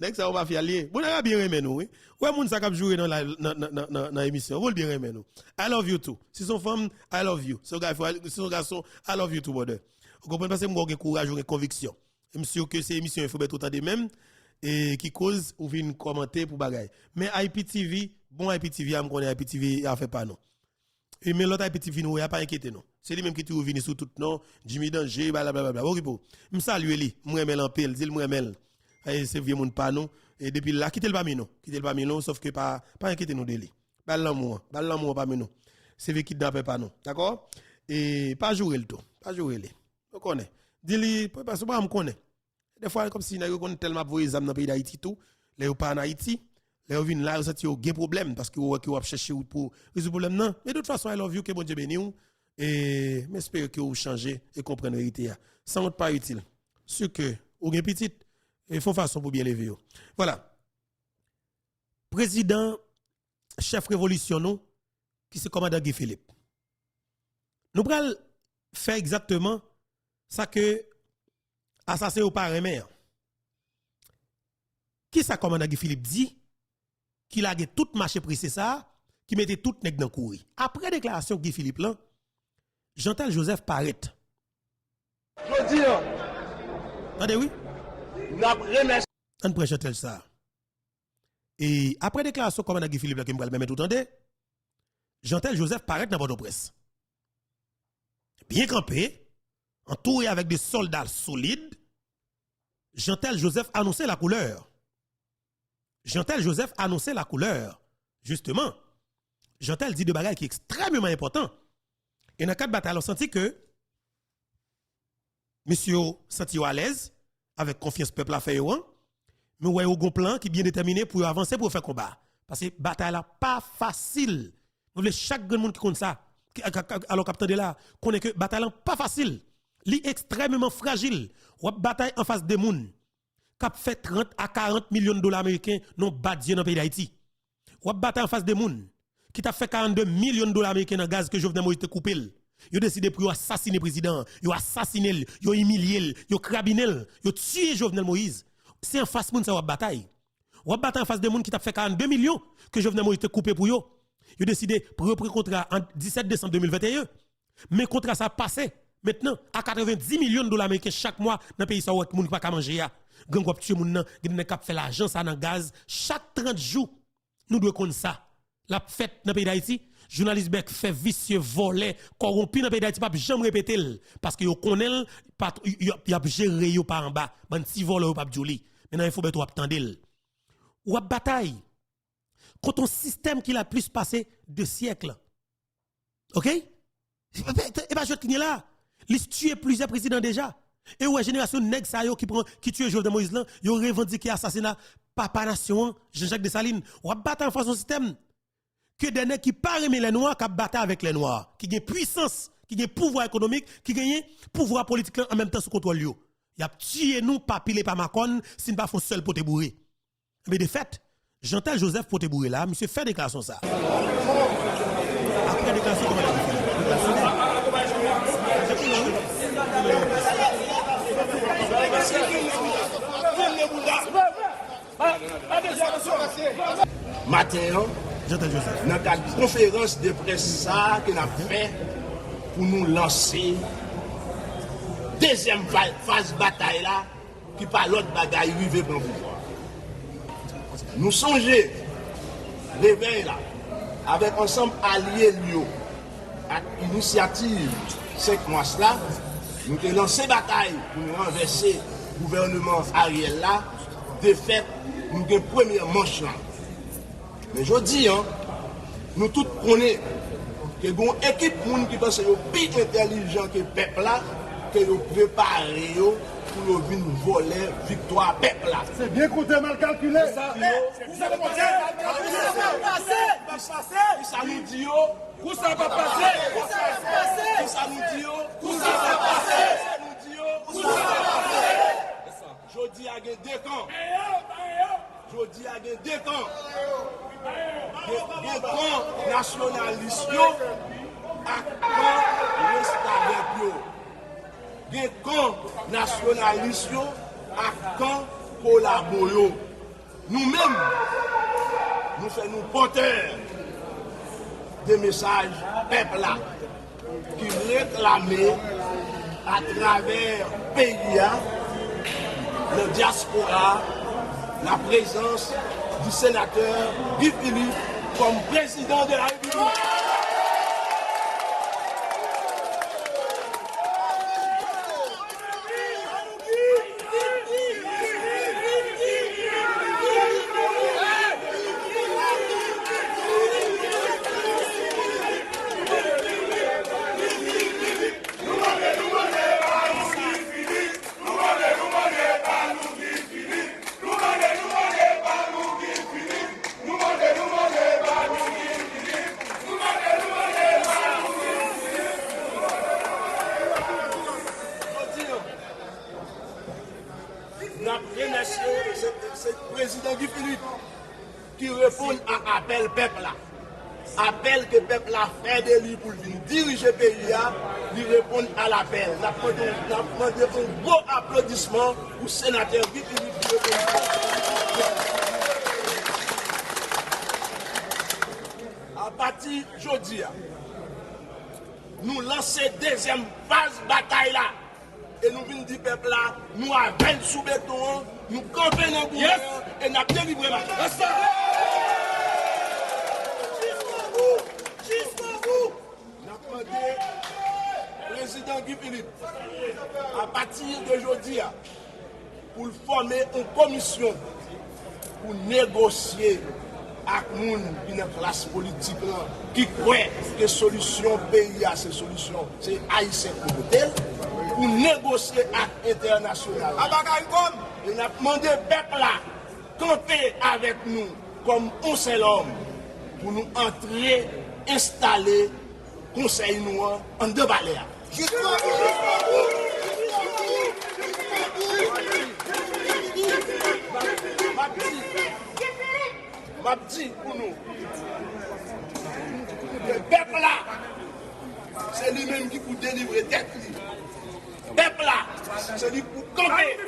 Next ça on va faire lier. Bon on a bien aimé nous oui. Ouais moun ça cap jouer dans la émission. On va bien aimer nous. I love you too. Si son femme I love you. Si son garçon I love you too brother. Vous comprenez parce que moi j'ai courage, j'ai conviction. Je suis sûr que c'est émission il faut mettre autant de même et qui cause ou vient commenter pour bagaille. Mais IPTV, bon IPTV, on connaît IPTV, a fait pas non. Et mais l'autre IPTV nous, il a pas inquiété non. C'est lui même qui toujours venu sur tout non, Jimmy Danger, blablabla. OK pour. Me salue lui, moi aimel en pile, dit moi aimel. Et c'est vieux monde pas non et depuis là quitter le parmi nous, sauf que pas inquiéter nous de lui. Bal l'amour parmi nous. C'est veut kidnapper pas nous. D'accord? Et pas jouer le tout, pas jouer les. On connaît. Dis-lui parce que moi me connais. Des fois comme si nous connaît tellement voyer zam dans pays d'Haïti tout, les ou pas en Haïti. Les ou viennent là, vous avez un problème parce que vous avez cherché pour résoudre le problème. Non, mais de toute façon, I love you, que bon Dieu bénisse. Et j'espère que vous changez et comprenez la vérité. Sans autre pas utile. Ce que vous avez petit, il faut façon pour bien lever. Voilà. Président, chef révolution, nous, qui se commandant Guy Philippe. Nous allons faire exactement ça que assassin au parrain. Qui ça commandant Guy Philippe dit? Qui a tout marché pressé ça, qui mettait tout nèg dans courir. Après déclaration Guy Philippe là, Jean-Tel Joseph paraît. Je dis, attendez oui. On prend Jean-Tel ça. Et après déclaration commandant Guy Philippe là qui me mettre tout entendez, Jean-Tel Joseph paraît dans votre presse. Bien campé, entouré avec des soldats solides, Jean-Tel Joseph annonçait la couleur. Jean-Tel Joseph annonçait la couleur. Justement, Jean-Tel dit de bagages qui est extrêmement important. Et dans le cadre de bataille, on senti que monsieur senti à l'aise, avec confiance peuple à faire, mais ouais, au plan qui est bien déterminé pour avancer pour faire combat. Parce que la bataille n'est pas facile. Vous voulez chaque monde qui compte ça, alors capteur de là, connaît que la bataille n'est pas facile. Elle est extrêmement fragile. Ou bataille en face des gens qui fait 30 à 40 millions de dollars américains non badje dans le pays d'Haïti. Ou bataille en face des gens qui t'a fait 42 millions de dollars américains dans le gaz que Jovenel Moïse te coupé. Ils ont décidé pour assassiner le président, ils ont assassiné, ils ont humilié, ils ont crabiné, ils ont tué Jovenel Moïse. C'est en face de ça ou bataille. Ou bataille en face des gens qui t'a fait 42 millions que Jovenel Moïse te coupé pour eux. Ils ont décidé pour reprendre contrat en 17 décembre 2021. Mais contrat ça passé maintenant à 90 millions de dollars américains chaque mois dans le pays ça où moun pas manger ya. Gang k'ap tuer moun nan, gen k'ap fait l'argent ça dans gaz chaque 30 jours. Nous devons connaître ça. La fête dans le pays d'Haïti, journaliste Beck fait vicieux, volé, corrompu dans le pays d'Haïti, pas jamais répéter parce que yo connaît y a géré yo par en bas, ban si volé ou pas joli. Maintenant il faut être attendre. Ou a bataille. Quand on système qui l'a plus passé de siècles. OK? Et pas je qui là. Il tue plusieurs présidents déjà. Et ouais génération nèg sa yo qui tue Jovenel Moïse là, yo revendiqué assassinat papa nation Jean-Jacques Dessalines. Ou a battre en face son système que des nèg qui pas aimer les noirs qui battre avec les noirs, qui gagne puissance, qui gagne pouvoir économique, qui gagne pouvoir politique en même temps sous contrôle yo. Y a tué nous pas pilé par Macron, si pas font seul pour te bourrer. Mais de fait, Jean-Tel Joseph pour te bourrer là, monsieur fait déclaration ça. Après déclaration comment on matin, dans la conférence de presse ça que nous avons fait pour nous lancer deuxième phase bataille là, qui par l'autre bagaille arrive pour le pouvoir. Nous songeons, réveil là, avec ensemble alliés liés à l'initiative 5 mois là, nous avons lancé bataille pour nous renverser le gouvernement Ariel là, de fait, nous avons première manche là. Mais je dis, hein, nous tous connaissons que une équipe qui pense que plus intelligent que le peuple là, que vous préparez pour venir voler victoire peuple là. C'est bien compté, mal calculé. Ça nous dit, où ça va passer? Ça nous dit, où ça va passer? Je dis à deux camps. Je dis à deux camps. Des camps nationalistes à camp reste avec eux. Des camps nationalistes à camp collaborent. Nous-mêmes, nous faisons porteurs des messages peuple là qui réclament à travers le pays, le diaspora, la présence du sénateur Guy Philippe comme président de la République. C'est le président Guy Philippe qui répond à l'appel peuple là. Appel que le peuple a fait de lui pour venir diriger le pays, il répond à l'appel. Nous avons demandé un gros applaudissement au sénateur Guy Philippe. À partir d'aujourd'hui, nous lançons deuxième phase bataille là. Et nous venons dire peuple là, nous avons sous béton, nous campons dans le gouvernement et nous avons délivré la France. Jusqu'au bout. Nous avons demandé au président Guy Philippe, à partir d'aujourd'hui, pour former une commission pour négocier avec les gens qui sont dans la classe politique, qui croient que la solution pays, c'est solution, c'est haïtien pour négocier avec l'international. Et nous avons demandé au peuple là, camper avec nous comme un seul homme pour nous entrer, installer, conseil nous en deux balais. m'a dit pour nous, le peuple là, c'est lui-même qui peut délivrer tête. Le peuple là, c'est lui pour camper.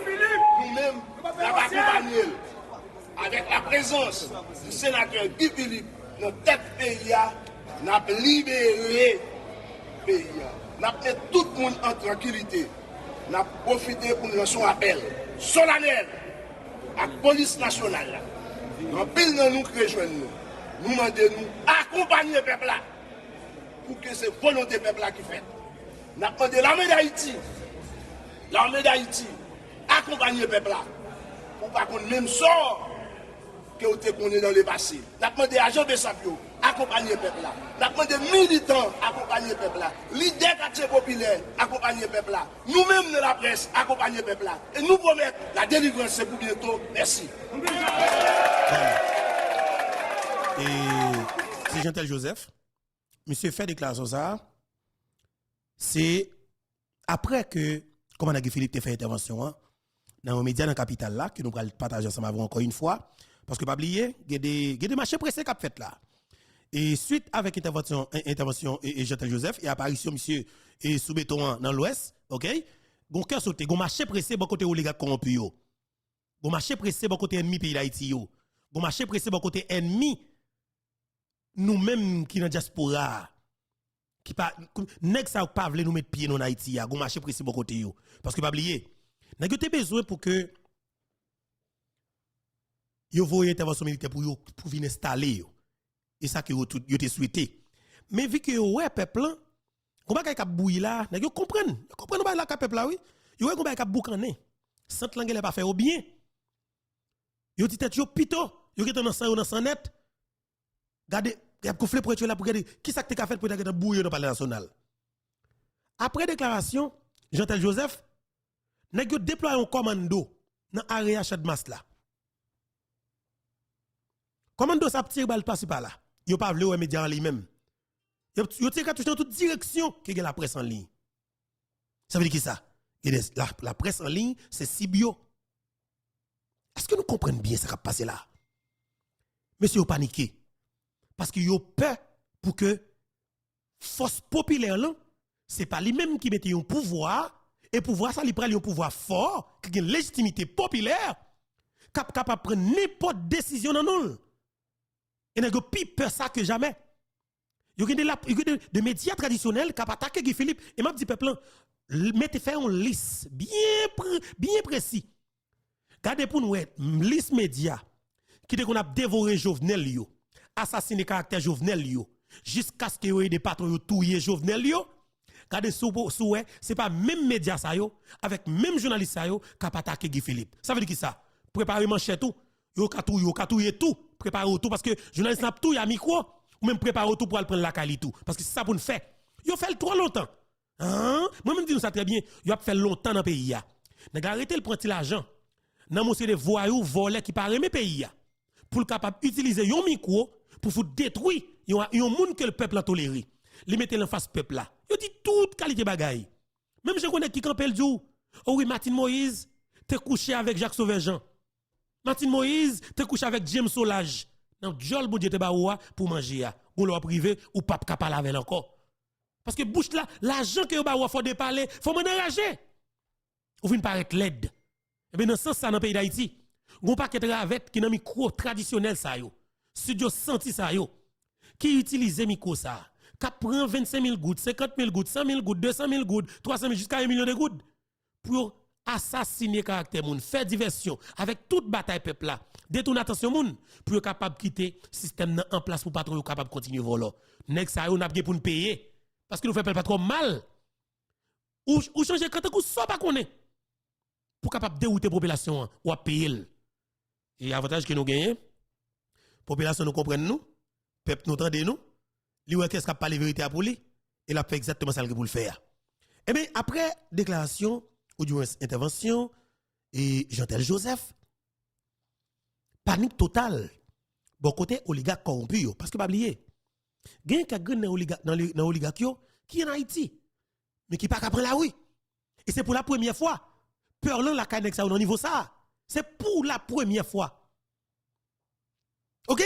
Nous-mêmes, nous avons accompagné avec la présence du sénateur Guy Philippe, notre tête pays, nous avons libéré le pays. Nous avons mis tout le monde en tranquillité. Nous avons profité pour nous lancer un appel solennel à la police nationale. En pile dans nous qui rejoignent nous demandons nous accompagner le peuple là pour que c'est volonté peuple là qui fait. Nous avons demandé l'armée d'Haïti, accompagner le peuple là pour pas qu'on même sort que vous connaissez dans le passé. Nous avons demandé à Jean Bessapio, accompagner le peuple là. Nous avons demandé militants, accompagner le peuple là. Leaders quartier populaire, accompagner le peuple là. Nous-mêmes de la presse, accompagner le peuple là. Et nous promettons la délivrance c'est pour bientôt. Merci. Et c'est Jean-Tel Joseph, monsieur fait déclaration ça, c'est après que, comme on a dit Philippe, fait intervention dans les médias dans la capitale là, que nous allons partager ensemble avec encore une fois, parce que pas oublier, il y a des marchés pressés qui ont fait là. Et suite avec intervention et Jean-Tel Joseph et apparition monsieur et sous béton dans l'ouest, OK? Gon cœur sauté, gon marché pressé bon côté oligarque corrompu yo. Gon marché pressé bon côté ennemi pays d'Haïti yo. Gon marché pressé bon côté ennemi nous-mêmes qui dans diaspora qui pas nèg ça pas vle nous mettre pied en Haïti a gon marché précis bon côté yo parce que pas oublier nèg yo te besoin pour que yo voye intervention militaire pour venir installer yo et ça que yo te souhaité mais vu que yo ouais peuple là gon bagay ka bouille là nèg yo comprendre ba la ka peuple là oui yo ouais gon bagay ka boucaner sant langue pas faire au bien yo dit tête yo pito yo qui dans 100 net regardez y a conflit pour être là pour regarder qui ça que tu as fait pour être bouillé dans le palais national. Après déclaration, Jean-Tel Joseph n'a que déployé un commando dans l'area Chadmas là. Commando ça tire balle par là. Yo pas vle ou média en lui-même. Yo tire cartouche dans toute direction que la presse en ligne. Ça veut dire qui ça? La presse en ligne, c'est Sibio. Est-ce que nous comprenons bien ce qui a passé là? Monsieur yo paniqué. Parce que yo peur pour que force populaire là c'est pas lui-même qui mette un pouvoir et pouvoir ça lui prend un pouvoir fort qui a une légitimité populaire capable prendre n'importe décision dans nous et n'a plus peur ça que jamais yo gen de médias traditionnels qui attaquer Guy Philippe et m'a dit peuple mettez faire une liste bien précis regardez pour nous liste média qui qu'on a dévoré Jovenel yo assassiner caractère Jovenel yo jusqu'à ce que yo des patrons yo touyer Jovenel yo regardez souhait c'est pas même média ça yo avec même journaliste ça yo qui attaquer Guy Philippe ça veut dire qui ça préparer manchette tout yo katouyer tout préparer tout parce que journaliste n'a tout ya micro ou même préparer tout pour aller prendre la qualité tout parce que c'est ça pour nous faire yo fait trop longtemps hein moi même dis nous ça très bien yo a fait longtemps dans pays ya n'a arrêter le prendre l'argent nan monsieur des voyous voleurs qui pas aimer pays ya pour capable utiliser yon micro pour vous détruire yon monde que le peuple a toléré li mettre en face peuple là yo dit toute qualité bagaille même je connais qui campel djou oh oui Martin Moïse te couché avec Jacques Sauvejean Martin Moïse te couché avec James Solage non jol bon Dieu te ba pour manger ya ou l'on privé ou pas capable avec encore parce que bouche là l'argent que ba faut de parler faut m'en enrager ou vinn paraître l'aide et bien dans sens ça dans pays d'Haïti gon paquet ravette qui dans micro traditionnel ça yo studio senti ça yo qui utilise micro ça qui prend 25 000 gouttes 50 000 gouttes 100 000 gouttes 200 000 gouttes 300 000 jusqu'à 1 million de gouttes pour assassiner caractère moun faire diversion avec toute bataille peuple là détourner attention moun pour capable quitter système en place pour pas trop capable continuer voler nèg ça yo n'a pas pour nous payer parce que nous fait pas trop mal ou changer quand on soit pas connaît pour capable dérouter population ou à payer et avantage que nous gagnons population nous comprenne nous peuple nous entend nous li ouais qu'est-ce qu'a pas la vérité pour lui et l'a fait exactement ça pour le faire et bien après déclaration ou du moins intervention et Jean-Tel Joseph panique totale bon côté oligarque corrompu parce que pas oublier gagne ka grand dans oligarque qui est en Haïti mais qui pas capable la oui et c'est pour la première fois peur là la canex ça au niveau ça c'est pour la première fois OK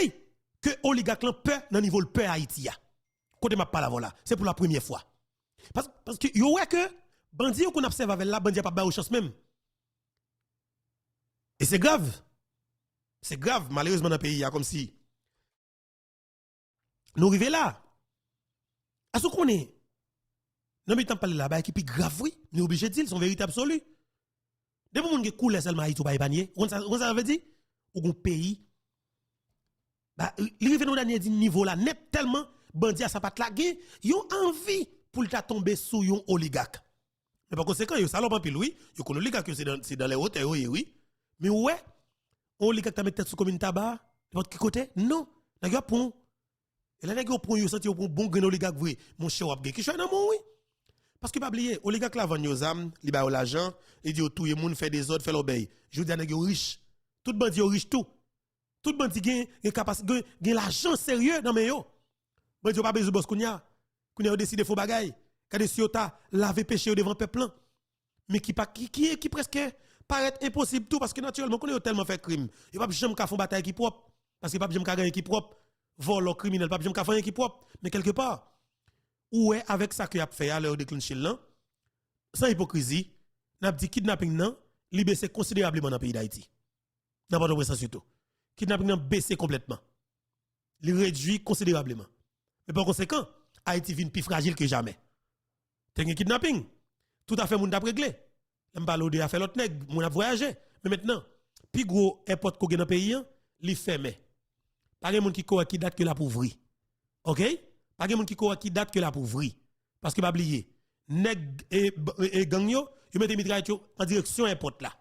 que oligarque là peur dans niveau le peur Haïti côté m'a pas la voilà c'est pour la première fois parce que yo ouais que bandi qu'on observe avec la bandi pas ba chance même et c'est grave malheureusement dans le pays comme si nous arrivons là est-ce qu'on est non mais tant parler là-bas qui plus grave oui nous obligé de dire son vérité absolue depuis moun qui coule seulement Haïti pas panier on ça veut dire ou un pays bah il arrive dans dernier niveau là net tellement bandi à sa patte là yo envie pour ta tomber sous yon oligarque mais par conséquent yo salon pas pile oui yo connait oligarque c'est dans les hauteurs oui mais ouais oligarque ta mettre tête sous commune tabac n'importe qui côté non nèg yo pon et là nèg yo pon yo senti yo pon bon grand oligarque vrai mon cher wap gen qui choy dans mon oui parce que pas oublier oligarque la vend yo zam li ba l'argent il dit tout moun fait des ordres fait l'obéi je dis nèg yo riche tout bandi yo riche tout bandi gen capacité gen l'argent sérieux dans mais yo bandi yo pas besoin boss kounya décide faux bagay quand si yo ta laver péché devant peuple mais qui presque paraît impossible tout parce que naturellement qu'on est tellement fait crime il pas jamais ka font bataille qui propre parce que pas jamais ka gagner qui propre vol criminel pas jamais ka faire qui propre mais quelque part ou est avec ça que a fait à l'heure déclencher là sans hypocrisie n'a dit kidnapping nan li baissé considérablement dans le pays d'Haïti n'a pas de ça surtout kidnapping nan baissé complètement li réduit considérablement mais par conséquent Haïti vient plus fragile que jamais. T'as un kidnapping. Tout à fait, moun t'a réglé. M'balode a fait l'autre nèg, moun a voyagé. Mais maintenant, plus gros airport qu'on dans le pays, li fermé. Pas de moun qui date que la pour ouvrir. OK? Pas de moun qui date que la pour ouvrir. Parce que pas oublier, nèg et gang yo mette mitraille en direction airport là.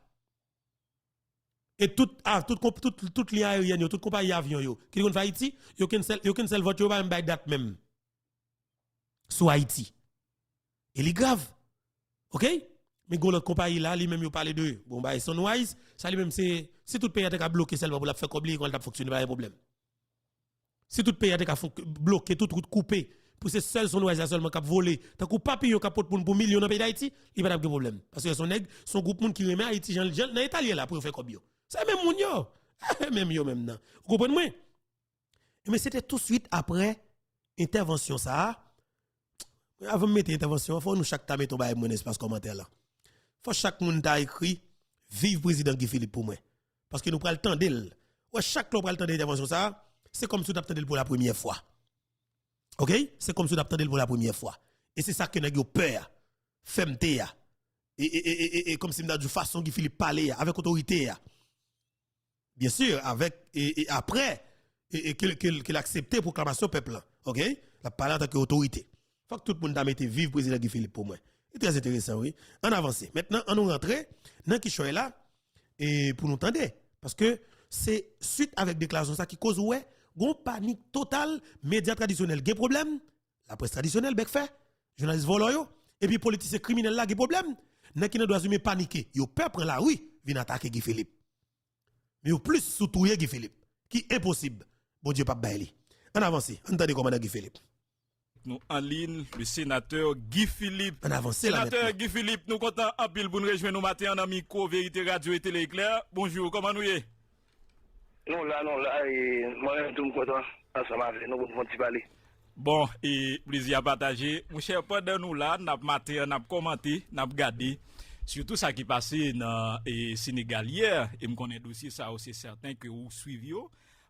Et toute ligne aérienne, toute compagnie avion yo, qui vont faire Haïti, yo cancel vote yo pas même date même. Sur Haïti. Et li grave. OK? Mais gon l'autre compagnie là, lui même yo parle de bon bah Sunwise, ça lui même c'est si tout pays a bloqué seulement pour la faire comme quand t'a fonctionner pas de problème. Si tout pays a bloqué, toute route coupée, pour ces seuls Sunwise seulement qui volé, tant coup papier yo capote pour millions dans pays d'Haïti, il pas de problème parce que son groupe monde qui remet Haïti dans italien là pour faire comme yo. C'est même moun yo. Même yo même nan. Vous comprenez moi? Mais c'était tout de suite après intervention ça. Avant de mettre intervention, faut nous chaque ta mettre ton mon espace commentaire là. Faut chaque monde t'a écrit vive président Guy Philippe pour moi parce que nous prenons le temps d'elle. Ouais, chaque fois prend le temps d'intervention ça, c'est comme si tu attendais pour la première fois. OK? C'est comme si tu attendais pour la première fois. Et c'est ça que nous avons peur. Femmeté et comme si nous avons de façon Guy Philippe parler avec autorité. Bien sûr, avec et après qu'il accepte proclamation peuple. OK? La parler en tant qu'autorité. Faut que tout le monde mette vive président Guy Philippe pour moi. C'est très intéressant, oui. On avance. Maintenant, on nous rentre dans qui choix là et pour nous entendre parce que c'est suite avec déclaration ça qui cause ouais, gon panique totale, médias traditionnels gen problème, la presse traditionnelle bec fait, journalistes volants et puis politiciens criminels là gen problème, nan qui ne doit jamais paniquer. Yo peur prend la rue, vient attaquer Guy Philippe. Mais au plus soutouyer Guy Philippe, qui impossible. Bon Dieu pas baili. On avance. Entendez commandant Guy Philippe. Nous en ligne, le sénateur Guy Philippe. On avance là. Sénateur Guy Philippe, nous comptons en pile pour nous rejoindre nous matin en micro Vérité Radio et Télé Éclair. Bonjour, comment nous y est? Non, là, et moi-même, tout le monde content, ensemble avec nous, pour nous parler. Bon, et plaisir à partager. Mon cher, pendant nous là, nous avons maté, nous avons commenté, nous avons regardé, surtout ça qui passé dans le Sénégal hier, et je connais aussi ça, c'est certain que vous suivez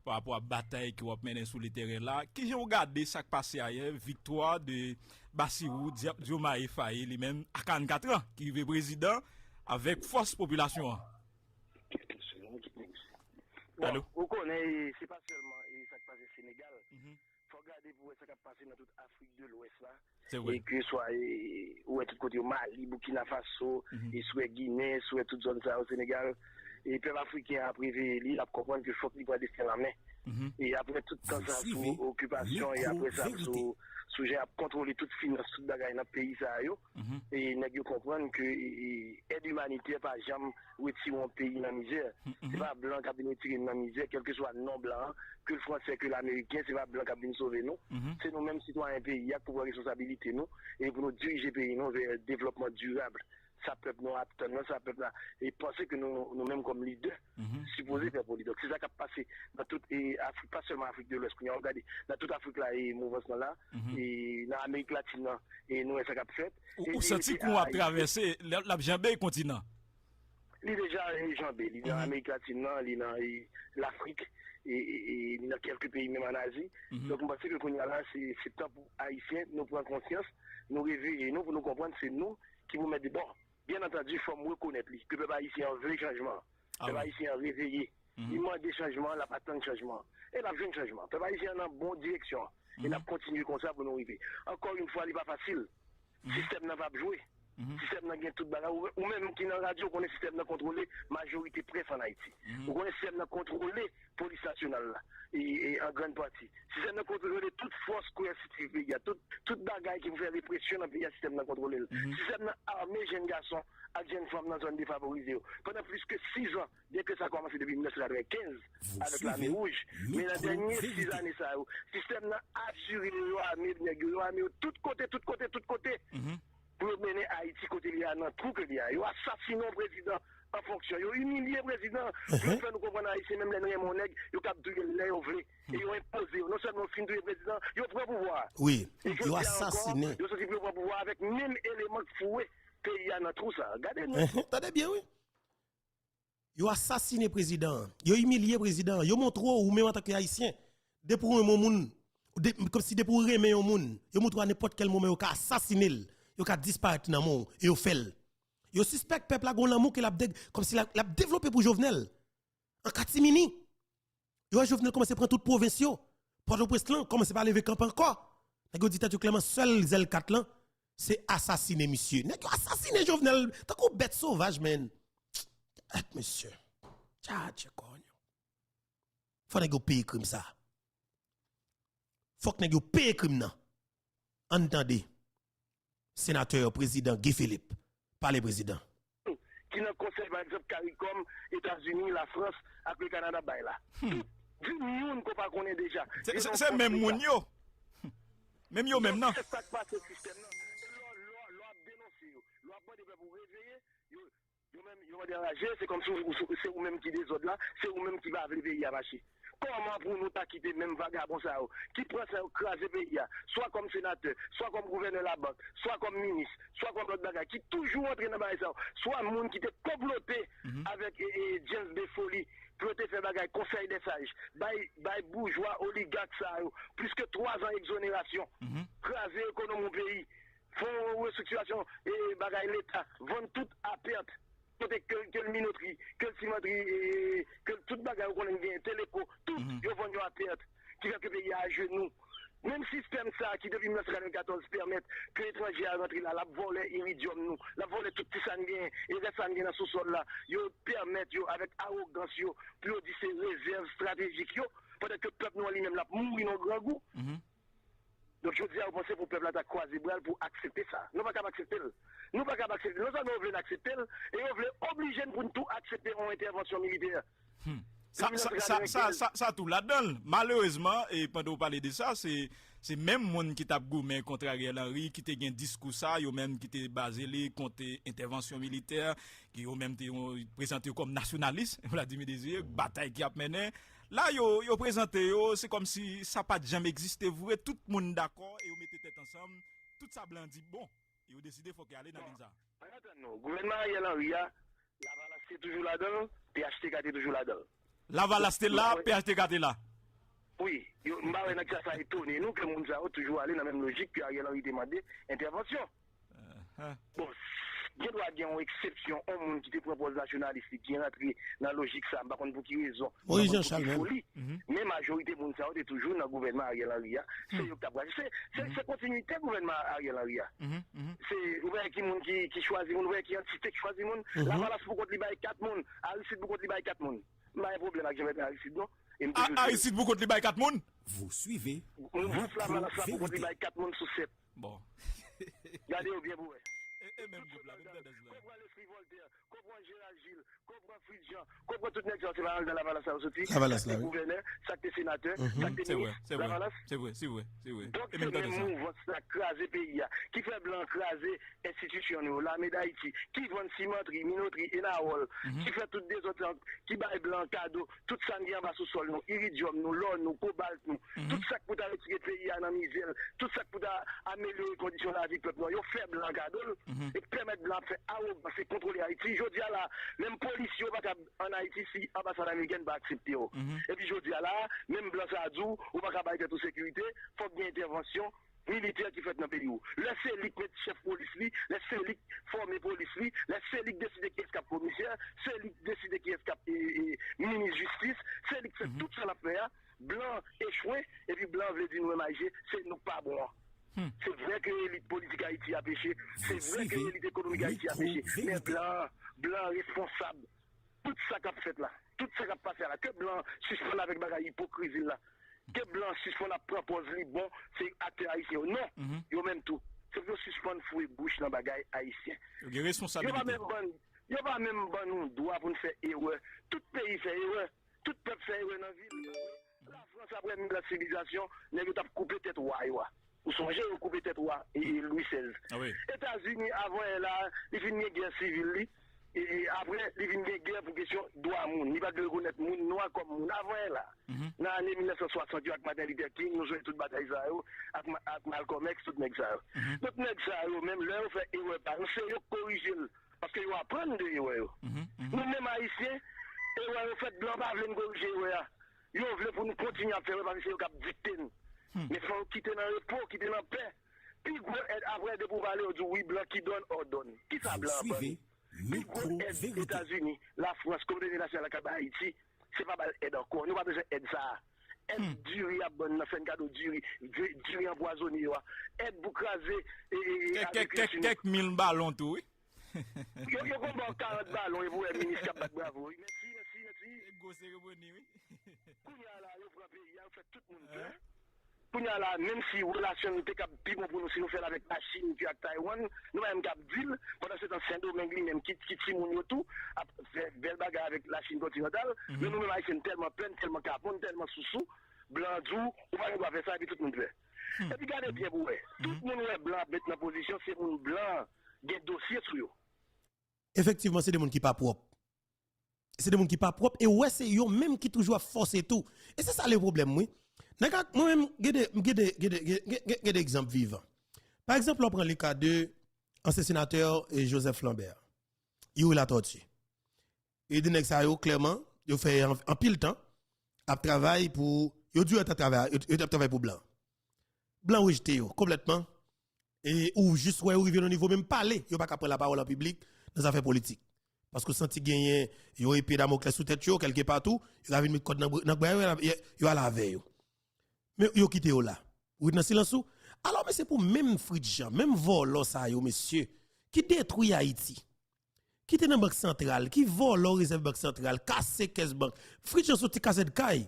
par rapport à la bataille qui va mener sur le terrain là. Qui j'ai regardé ça qui passé hier, victoire de Bassirou Diomaye Faye, lui-même à 44 ans, qui est président avec force population. Bon, vous connaissez, c'est pas seulement ça qui passe au Sénégal. Il faut regarder pour ça qui passe dans toute l'Afrique de l'Ouest là. C'est vrai. Et que soit où est tout côté Mali, Burkina Faso, et soit Guinée, soit toute zone ça au Sénégal. Et le peuple africain a privé, il a compris que faut qu'il va descendre la main. Et après tout temps ça sous occupation et après ça sous sujet à contrôler toute finance, toute bagaille dans le pays ça yo. Et nous comprendre que aide humanitaire pas jamais retirer un pays dans la misère. C'est pas blanc qui a venu tirer dans la misère, quel que soit non blanc, que le français, que l'américain, c'est pas blanc qui a venu sauver nous. C'est nous-mêmes citoyens pays qui pour responsabilité nous et pour nous diriger pays nous vers un développement durable. Ça peuple nous attend, ça peuple là et penser que nous-mêmes comme leaders supposés faire politique. C'est ça qui a passé dans toute Afrique, pas seulement Afrique de l'Ouest, qu'on a regardé dans toute Afrique là et mouvement là et dans l'Amérique latine et nous ça qui a fait. Ou senti qu'on a traversé l'Abjambé continent. Il est déjà jambé, il est dans l'Amérique latine, il est dans l'Afrique et dans quelques pays même en Asie. Donc on pense que qu'on y a là c'est temps pour haïtiens nous prendre conscience, nous réveiller nous pour nous comprendre c'est nous qui vous mettez bon. Bien entendu, il faut reconnaître que le peuple haïtien a un vrai changement. Le peuple haïtien a réveillé. Il manque des changements, il n'a pas tant de changements. Et il a besoin de changements. Le peuple haïtien est en bonne direction. Il a continué comme ça pour nous arriver. Encore une fois, il n'est pas facile. Le système n'a pas joué. Le système n'a pas tout bagarre. Ou même qui dans la radio, on a le système n'a contrôlé majorité presse en Haïti. On a le système n'a contrôlé police nationale là. Et en grande partie. Si ça n'a contrôlé toute force coercitive, il y a toute bagaille qui vous fait répression dans le pays, le système n'a contrôlé. Le système n'a armé jeunes garçons et jeunes femmes dans la zone défavorisée. Pendant plus que 6 ans, dès que ça a commencé depuis 1995 avec l'armée rouge, mais dans les dernières 6 années, le système n'a assuré l'armée de tout côté, pour mener Haïti côté lié dans tout que lié. Ils ont assassiné le président en fonction. Ils ont humilié le président. Pour faire nous comprendre Haïti, même les Raymond Nègre, ils ont capturé les volé. Et ils ont imposé, non seulement fin du président, ils ont pris le pouvoir. Oui, ils ont assassiné. Ils ont aussi pris le pouvoir avec même élément fouet qu'il y a dans tout ça. Regardez-nous. Attendez bien, oui. Ils ont assassiné le président. Ils ont humilié le président. Ils ont montré, ou même en tant qu'haïtien, des pour un monde, comme si de pour remettre au monde, yo montre à n'importe quel moment yo ka assassiner, yo ka disparaître dans monde et yo fait. Yo suspect peuple la gon l'amour qu'il a comme si l'a développé pour Jovenel. En catimini. Yo Jovenel commence à prendre toute province yo. Port-au-Prince là commence à lever camp encore. Nèg yo dit t'a clairement seul zel 4 là, c'est assassiner monsieur. Nèg yo assassiner Jovenel, tant qu'on bête sauvage men. Monsieur. Tcha konyo. Faut nèg yo payer crime ça. Faut que nèg yo paye crime nan. Entendez. Sénateur président Guy Philippe, parlez président. Qui n'a conseil par exemple CARICOM, États-Unis, la France, avec le Canada bay là. Du monde qu'on pas connaît déjà. C'est même moun yo. Même yo même non. C'est ça qui passe au système là. L'on dénoncer yo. L'on pas de pour réveiller yo même yo va déranger, c'est comme si c'est vous même qui des autres là, c'est vous même qui va avec le pays à marcher. Comment pour nous quitter même vagabond ça qui prend ça craser pays soit comme sénateur, soit comme gouverneur de la banque, soit comme ministre, soit comme l'autre bagage qui toujours entraîné dans ça, soit monde qui était comploté avec James B. Foley pour te faire bagage conseil des sages, by bourgeois oligarque ça plus que 3 ans exonération, craser l'économie du pays, font restructuration et bagage l'état, vendre tout à perte. Que le minoterie, que le cimenterie, que toute bagarre qu'on a bien, téléco, tout, ils vont à perte, qui fait que le pays à genoux. Même système ça, qui depuis 1994 permet que l'étranger a rentré là, la voler iridium nous, la voler tout petit sanguin, et les sanguins dans le sous-sol là, ils permettent, avec arrogance, pour dire ces réserves stratégiques, peut-être que le peuple nous lui-même là, mourir dans grand goût. Donc je dis à vous penser pour le peuple à croiser bras pour accepter ça. Nous ne pouvons pas accepter. Nous ne pouvons pas accepter. Nous voulons accepter et on veut obliger pour nous tout accepter en intervention militaire. Ça tout là-dedans. Malheureusement, et pendant vous parlez de ça, c'est même monde qui tape gourmet contre Ariel Henry, qui te gen discours ça, yo même qui te basé contre intervention militaire, qui yo même te présenté comme nationaliste, Vladimir Désiré, bataille qui a mené. Là, yo présenté, c'est comme si ça n'a pas jamais existé. Vous êtes tout le monde d'accord et vous mettez tête ensemble. Tout ça blanc dit bon. Et vous décidez qu'il faut qu'il y ait dans ça. Non, gouvernement Ariel Henry, la Valace est toujours là-dedans, PHTK est toujours là-dedans. La Valace est là, PHTK est là. Oui, je ne sais pas si ça étonné nous que nous avons toujours allé dans la même logique que Ariel Henry demandé intervention. Bon, il doit y avoir une exception au monde qui te propose nationaliste qui est rentré dans la logique ça, par contre pour qui raison. Oui, Jean-Charles. Mais la majorité de monde est toujours dans le gouvernement Ariel Henry. C'est continuité du gouvernement Ariel Henry. C'est ouvert qui choisit, ouvert qui entité qui choisit monde. La Valace pour contre libérer 4 monde, Aristide pour contre libérer 4 monde. Pas un problème avec Jean-Pierre Aristide non. Aristide pour contre libérer 4 monde. Vous suivez. La Valace pour contre libérer 4 monde sur 7. Bon. Regardez bien vous. Et même groupe là, comprends l'esprit Voltaire, comprends Gérald Gilles, comprends Fritz Jean, comprends toute nègre c'est dans la Valace aussi. La Valace là. Gouverneur, ça t'es sénateur, ça t'es ministre. C'est vrai. Donc c'est le mouvement ça craser pays qui fait blanc craser institution l'armée d'Haïti, qui vend cimenterie, minoterie et naol, qui fait toutes des autres qui bail blanc cadeau, tout ça vient bas sous sol nous, iridium nous, l'or nous, cobalt nous, tout ça pour retirer pays dans misère, tout ça pour améliorer les conditions de la vie peuple. Yo fait blanc cadeau et permettre blanc faire arrogance c'est contrôler Haïti. Je dis là, même policiers en Haïti si ambassade américaine va accepter. Et puis je dis là, même blanc ça dit ou pas capable de sécurité, faut bien intervention militaire qui fait dans le pays. Laissez les chef police, laissez les former police, laissez les décider qui escape commissaire, c'est les décider qui escape ministre justice, c'est les fait tout ça l'affaire. Blanc échoué et puis blanc veut dire nous manger, c'est nous pas bon. C'est vrai que l'élite politique Haïti a péché, c'est vrai que l'élite économique Haïti a péché, mais blanc responsable, tout ça qu'a fait là, tout ça qu'a passé là, que blanc suspend avec bagaille hypocrisie là, que blanc suspend la propose li bon, c'est acteur haïtien. Non, yo même tout. C'est que suspend fouet bouche dans bagaille haïtien. Il y a responsabilité. Yo pas même bon nous droit pour nous faire erreur. Tout pays fait erreur, tout peuple fait erreur dans la ville. La France après la civilisation, n'a pas coupé tête roi. Vous songez au couper tête roi et Louis XVI. États-Unis avant là, il finit une guerre civile et après il finit une guerre pour question droit monde, il va de reconnaître monde noir comme monde avant là. Dans l'année 1960 avec Martin Luther King, nous jouons toute bataille ça avec Malcolm X tout nèg ça. Tout nèg ça même là on fait erreur par nous c'est corriger parce que ils apprendre de erreur. Nous même haïtiens erreur fait blanc pas veulent corriger erreur. Ils veulent pour nous continuer à faire parce que c'est cap dicter. Mais faut quitter dans le repos, quitter dans la paix. Puis après de pouvoir aller au dit oui blanc qui donne ordonne. Qui ça blanc? Suivez micro Les vérité. États-Unis, la France, communauté nationale la Haïti, c'est pas mal aide encore. Nous pas besoin d'aide ça. Aide du à bonne, fait un cadeau du empoisonné, aide pour craser Quelques mille ballons tout, oui. Yo combat 40 ballons et vous le ministre cap bravo. Merci. Go cérémonie, oui. Kounya là, yo frappé, il a fait tout le monde plein. Kounya là, même si relation n'était cap plus bon pour nous si nous faisons avec la Chine puis avec Taïwan, nous même cap deal pendant ce temps Saint-Domingue lui-même qui Timoun yo tout a fait belle bagarre avec la Chine continentale, mais nous même haïtiens tellement plein, tellement capon, tellement sous blanc dou, on va faire ça et puis tout le monde fait. Et puis regardez bien pour tout le monde est blanc mettre dans position, c'est moun blanc des dossiers sur yo. Effectivement, c'est des gens qui pas propres. C'est des gens qui pas propres et ouais c'est eux même qui toujours forcer tout. Et c'est ça le problème oui. Moi même j'ai des exemples vivants. Par exemple, on prend le cas de ancien sénateur Joseph Lambert. Il a torturé. Et de ça clairement, il fait en pile temps à travail pour il dû être travail pour blanc. Blanc rejeté complètement et ou juste ouais arrivé au niveau même parler, il pas prendre la parole en public dans les affaires politiques. Parce que senti gagner, il y a épée Damoclès sous tête quelque partout, il a mis code dans il a la veille. Mais il a quitté là. Ou dans silence. Alors mais c'est pour même Fridjan, même vol ça yo monsieur qui détruit Haïti. Qui était dans la banque centrale, qui vole la réserve banque centrale, casse caisse banque. Fridjan sont ti casse de caille.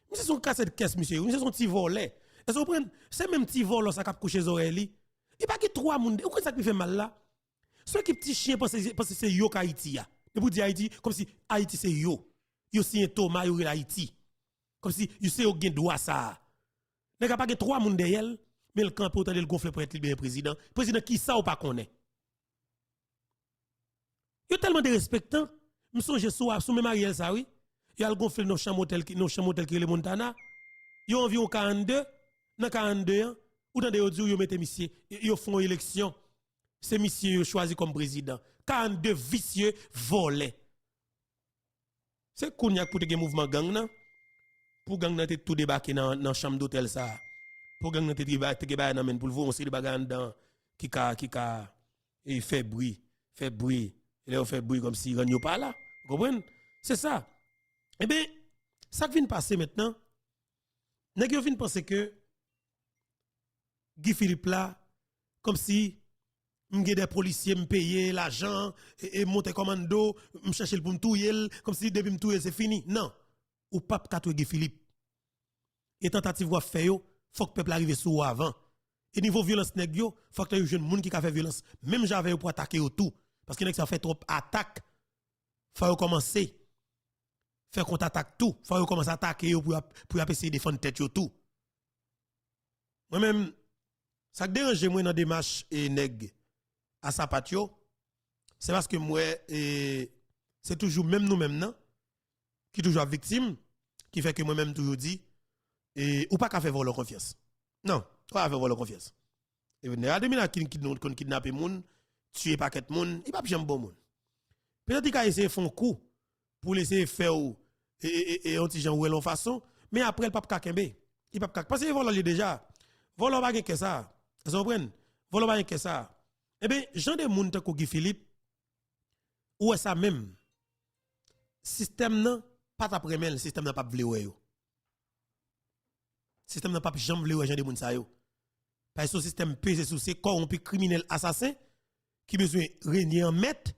Mais c'est son casse de caisse monsieur, c'est son petit volet. Est-ce que vous comprenez? C'est même petit vol ça cap coucher les oreilles. Il pas que trois monde. Vous ça qui fait mal là? Ceux qui petit chien parce que c'est yo Haïti ya. Et pour dire Haïti comme si Haïti c'est yo. Yo si un Thomas yo Haïti. Comme si yo c'est yo gen droit ça. N'est pas que trois monde derrière, mais le camp pour le gonfler pour être le président. Président qui ça ou pas connaît. Yo tellement de respectant, me songe sous même Ariel ça oui. Yo a gonfler nos chambres hôtel qui le Montana. Yo environ 42, dans 42 ans, ou dans des audio yo mette monsieur, yo font élection. C'est monsieur yo choisi comme président. 42 vicieux volés. C'est Kounyak pour te gen mouvement gang nan. Pour gang nan te tout débarquer dans chambre d'hôtel ça. Pour gang nan te débarquer nan men pour voir on se débarquer dans qui ka et fait bruit. Et là on fait bruit comme si renyo pas là. Vous comprenez? C'est ça. Eh bien, ça qui vient passer maintenant, nèg yo vient penser que Guy Philippe là comme si m'gè des policiers m'payer l'argent et monter commando m'chercher pour m'touyer comme si depuis m'touyer c'est fini. Non. Ou pas katoué Guy Philippe. Et tentative va faire yo, faut que peuple arrive sous avant. Et niveau violence nèg yo, faut que y ait jeune monde qui a fait violence même j'avais pour attaquer au tout parce que nèg ça fait trop attaque. Faut commencer faire contre-attaque tout, faut commencer à attaquer pour essayer de défendre tête yo tout. Moi même ça dérange moi dans démarche et nèg à sa patio, c'est parce que moi c'est toujours même nous même non qui toujours victime qui fait que moi même toujours dit ou pas qu'à faire voler confiance. Non, pas faire voler confiance. Et venez à 2000 qui kidnapper moun, tuer paquet moun, il pas jamais bon moun. Peut-être qu'il a essayé faire un coup pour laisser faire et un petit gens ou l'on façon, mais après le pape kakembe, il pape parce que voler déjà. Voler pas que ça. Vous comprenez? Voler pas que ça. Eh bien, Jean de moun te Guy Philippe, ou est ça même? Système nan, pas ta premel, le système n'a pas vle yo. Système n'a pas jamais vle Jean de moun sa yo. Parce que ce système pesé sous ces corrompus criminels assassins, qui besoin régner en maître,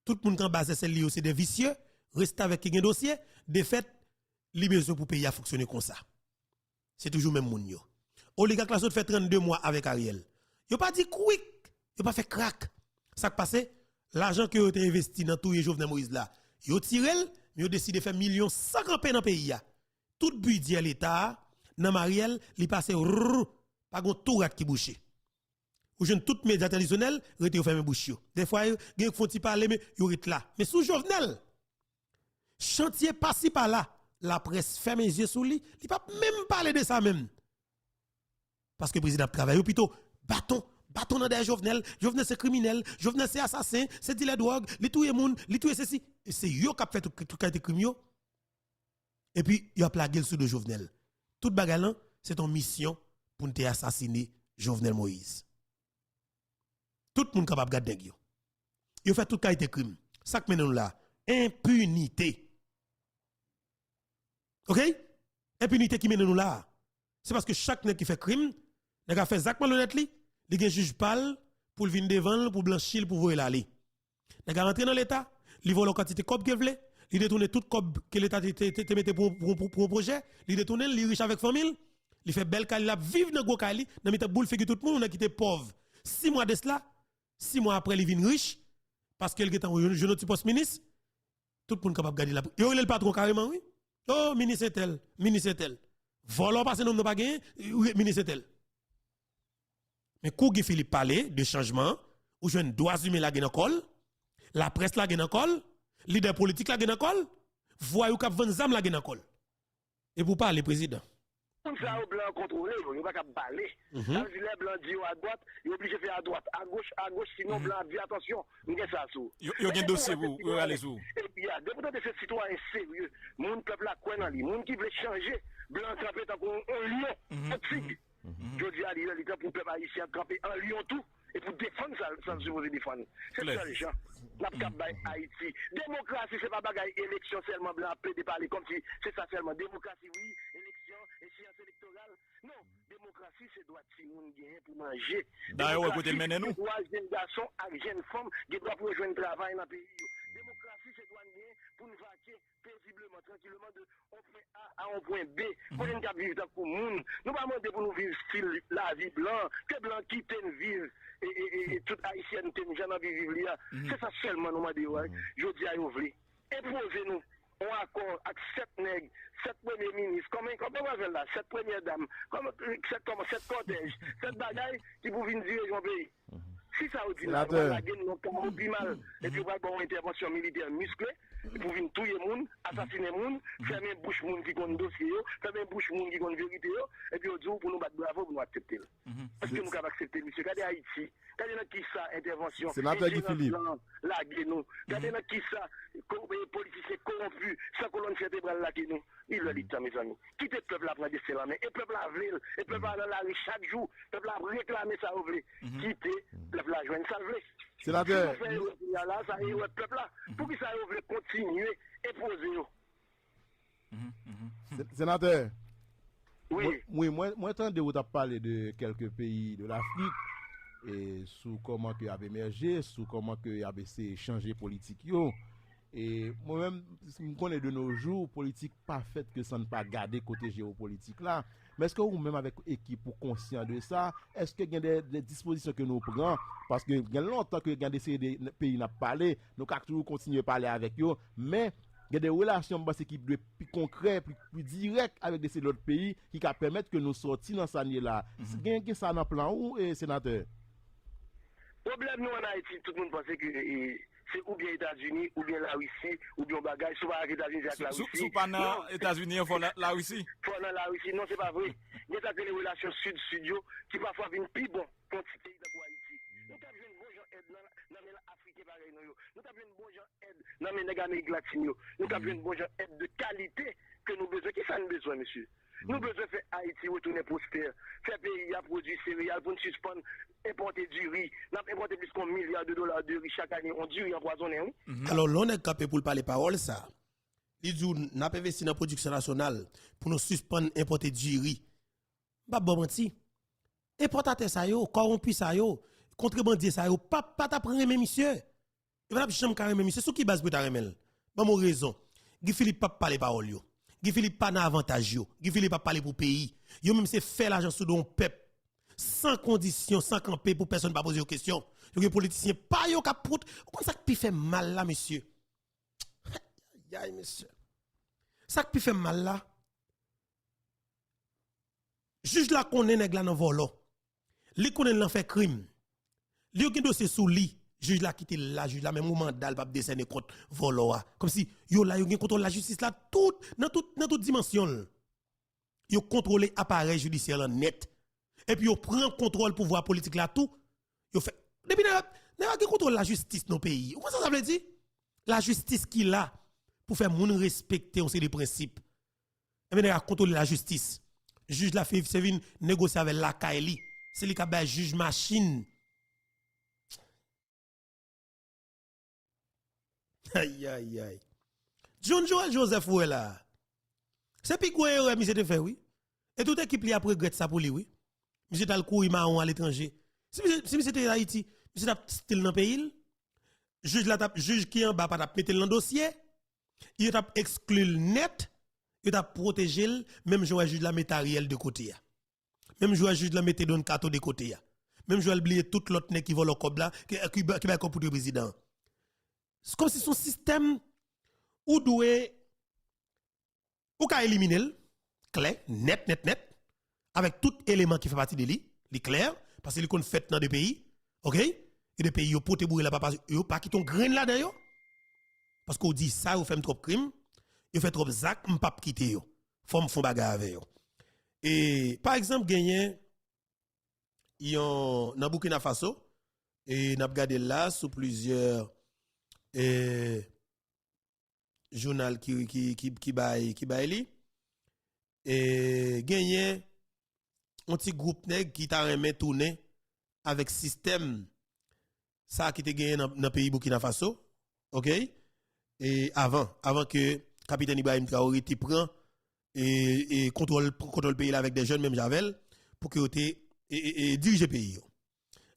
tout le monde qui base c'est lié c'est des vicieux, reste avec qui gen dossier, de fait, li besoin pour payer à fonctionner comme ça. C'est toujours même moun yo. Oligarque la fait 32 mois avec Ariel. Yo pas dit quick. Yo pas fait crack. Ça qui passe, l'argent que yo te investi dans tout Jovenel Moïse là, yo tirel, mais yo décidé de faire millions sans camper dans pays ya. Tout budget l'état dans Mariel, li passe pas gon tout rat qui bouché. Ou jeune tout média traditionnel, rete yo ferme bouche yo. Des fois gen font ti parler mais yo rete là. Mais sous Jovenel, chantier passi par là, la presse ferme les yeux sur lui, il pas même parler de ça même. Parce que le président travaille plutôt bâton dans des Jovenel c'est criminel, Jovenel c'est assassin, c'est dealer de drogue, li touye moun, li touye ceci. C'est yo qui a fait tout qualité crime yo. Et puis il a plagué sous de Jovenel. Toute bagarre là, c'est ton mission pour te assassiner Jovenel Moïse. Tout le monde capable de garder. Yo fait tout qualité crime. Ça que nous là, impunité. OK? Impunité qui mène nous là. C'est parce que chaque nèg qui fait crime, nèg a fait Zach malhonnête li, li gen juge pal pour venir devant pour blanchir pour voir l'aller. Nèg a rentré dans l'état, li vole quantité cop que vle, li détourne tout cop que l'état te mette pour projet, li détourne, li riche avec famille, li fait belle kali la vivre dans gros kali, dans mette boule figure tout le monde, on a quitté pauvre. 6 mois de cela, 6 mois après, il vient riche, parce qu'il est en jeune poste ministre, tout le monde capable de garder la. Yo, il est le patron carrément, oui. Oh, ministre tel, ministre tel. Volant parce que nous n'avons pas gagné, ministre tel. Mais quand Philippe parlait de changement, où je droits humains la gagne col, la presse la gagne col, leader politique la gagne col, voyou cap van zam la gagne col. Et pour parler président. Ça au blanc contrôlé, il va pas parler. Ça veut dire les blancs disent à droite, il est obligé de faire à droite, à gauche, sinon blanc dit attention, nous ça sous. Il y a un dossier vous allez sous. Et puis il y a député de ces citoyens sérieux, mon peuple là quoi dans lui, mon qui veut changer, blanc campé tant qu'on lion, un tigre. Je dis à lui, il est pour peuple haïtien camper en lion tout et pour défendre ça, ça se défendre. C'est ça les gens. La cap Haïti. Démocratie c'est pas bagaille élection seulement blanc plaider parler comme si c'est ça seulement démocratie oui, élection échéance électorale. Non, démocratie c'est droit de monde gagner pour manger. D'ailleurs écoutez mener nous. Droit jeune garçon avec jeune femme qui doit pour rejoindre travail dans le pays. Démocratie c'est droit de pour nous vaquer paisiblement tranquillement de on point A à un point B. Pour nous vivre pour monde. Nous pas demander pour nous vivre style la vie blanc, que blanc qui t'en vivre et toute haïtienne t'en jamais vivre là. C'est ça seulement nous demandons. Je dis à vous voulez. Imposez-nous on accord avec 7 nègres, 7 premiers ministres, comment on va faire là, 7 premières dames, 7 cortèges, 7 bagailles qui pour venir diriger mon pays. Si ça vous dit là, on va gagner nos plus mal, et puis on va avoir une intervention militaire musclée, pour venir tuer les gens, assassiner les gens, fermer bouche les gens qui ont dossier, fermer bouche les gens qui ont vérité, et puis on dit pour nous battre bravo, pour nous accepter. Est-ce que nous pouvons accepter, monsieur? Regardez Haïti, regardez qui ça, intervention. Sénateur Guy Philippe. La nous. Regardez qui ça, politiciens corrompus, sans colonne vertébrale la nous. Il le dit, mes amis. Quittez le peuple à prendre des la main, et le peuple à vle, et le peuple à la rue chaque jour, le peuple à réclamer ça au vle. Quittez le peuple à joindre ça vle. Sénateur. Là, ça y est, le peuple là. Pour qui ça veut continuer et poser. Sénateur. Oui. Moi, entendez vous parler de quelques pays de l'Afrique et sous comment que avait émergé, sous comment que avait changé politique yo. Et moi-même, je connais de nos jours politique parfaite que ça ne pas garder côté géopolitique là. Mais est-ce que vous-même avec équipe pour conscient de ça, est-ce que il y a des dispositions que nous prenons parce que il y a longtemps que il y a des pays n'a parlé, nous avons toujours continuer à parler avec eux, mais il y a des relations qui plus concrètes, plus directes avec des autres pays qui permettent que nous sortions dans ça là. Il y a ça dans le plan ou sénateur? Problème nous en Haïti, tout le monde pense que c'est ou bien États-Unis, ou bien la Russie, ou bien bagage, soit avec États-Unis avec la Russie. Sous pas dans États-Unis, il faut la Russie. Faut dans la Russie, non, c'est pas vrai. Il y a des relations sud-sud qui parfois viennent plus bon pour ces pays de Haïti. Nous avons besoin de bons gens aide dans l'Afrique pareil. Nous avons besoin de bons gens aide dans l'Amérique latine. Nous avons besoin de bons gens aide de qualité que nous besoin. Qui ça nous besoin, monsieur? Nous besoin de faire Haïti retourner prospère. Faire pays à produire céréales pour nous suspendre, importer du riz. Nous avons importé plus qu'un milliard de dollars de riz chaque année. On dit riz empoisonné. Alors, l'on est capable pour parler parole, ça. Il dit, nous avons investi dans la production nationale pour nous suspendre, importer du riz. Bah, bon, menti. Importateur ça yo, corrompu ça yo, contrebandier ça yo, pas t'apprendre même monsieur. Il va jamais carrément monsieur, sur qui base pour ta remel. Bon mon raison. Guy Philippe pas parler parole yo. Guy Philippe pas na avantage yo. Guy Philippe pas parler pour pays. Yo même c'est faire l'argent sous don peuple sans condition, sans camper pour personne pas poser aux questions. Yo politicien pas yo cap prout. Comment ça qui fait mal là monsieur? Aïe monsieur. Ça qui fait mal là. Juge la connaît nèg la nan volo. Li connaît l'en fait crime. Li yo gen dossier sous li, juge la quitte la juge la même mandat pas décerner contre volo comme si yo la yo gen contrôle la justice là tout dans toute dimension. Yo contrôler appareil judiciaire là net. Et puis yo prend contrôle pouvoir politique là tout. Yo fait depuis n'a gen contrôle la justice dans pays. Comment ça veut dire? La justice qui là pour faire moun respecter on c'est des principes. Et bien contrôler la justice. juge la fait c'est vinn négocier avec la Kaili. C'est lui qui a juge machine. Aïe aïe aïe. John Joel Joseph ouais là. C'est puis quoi monsieur te fait oui. Et toute équipe li a regret ça pour lui oui. Monsieur t'a le courir marron à l'étranger. Si monsieur était Haïti, monsieur t'a style dans pays. Juge qui en bas pas t'a mettre dans dossier. Il t'a exclu le net, il t'a protégé même joueur juge la mettre Ariel de côté. Même joueur juge la mettre Don Cato de côté. Même joueur oublier tout l'autre nèg qui vole le cob là qui va pour le président. C'est comme si son système ou doué ou ka éliminer clair net avec tout élément qui fait partie de lui, il clair parce qu'il qu'on fait dans des pays, OK? Et des pays yo pote bourrer là pas qui ton grain là dedans parce qu'on dit ça ou fait trop crime, yo fait trop zak m'pa quitter yo. Faut font bagarre avec yo. Et par exemple gagné yon dans Burkina Faso et n'a regardé là sous plusieurs journal qui baille li et gagné un petit groupe nèg qui t'a remet tourner avec système ça qui te gagné dans pays Burkina Faso, OK? Et avant que capitaine Ibrahim Traoré t'y prend et contrôle le pays là avec des jeunes même Javel pour que et diriger pays.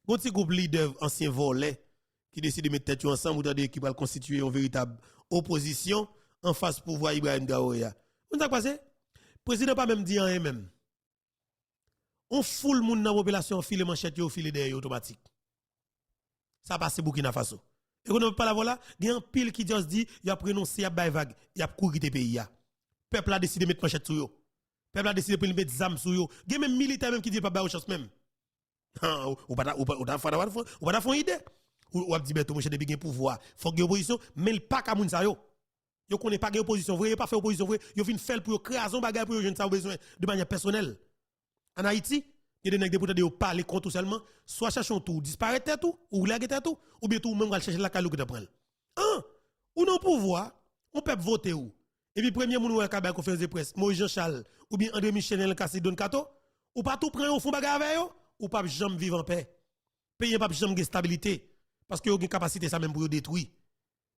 Un petit groupe leader ancien volet qui décide de mettre tête ensemble ou qui va constituer une véritable opposition en face pouvoir Ibrahim Traoré. Vous avez passé? Président pas même dit rien même. On foule moun dans la population file manchette yo file derrière automatique. Ça passe Burkina Faso. Et qu'on ne peut pas la voilà, il y a un pile qui dit il a prononcé a bay vague, il a couru des pays. Peuple a décidé de mettre manchette sur yo. Peuple a décidé de mettre zam sur yo. Il y a même militaire même qui dit pas bay aux chances même. Ou pas fond idée. Ou a dit beto mon cher depuis gen pouvoir, faut que opposition mais il pas ka moun sa yo. Yo connaît pas gen opposition vrai, pas fait opposition vrai, yo vinn faire pour création bagay pour yo jeune ça besoin de manière personnelle. En Haïti, il y a des nèg députés qui parler contre seulement soit cherchons tout disparaître tout ou laguer tout ou bien tout même va chercher la calou que prendre. Ou non pouvoir, on peut voter ou. Et puis premier moun ka ba conférence de presse, Moïse Jean-Charles ou bien André Michel El Kassi Don Cato, ou pas tout prendre au fond bagay avec yo, ou pas jamais vivre en paix. Pays pas jamais de stabilité parce que yo gen capacité ça même pour détruire.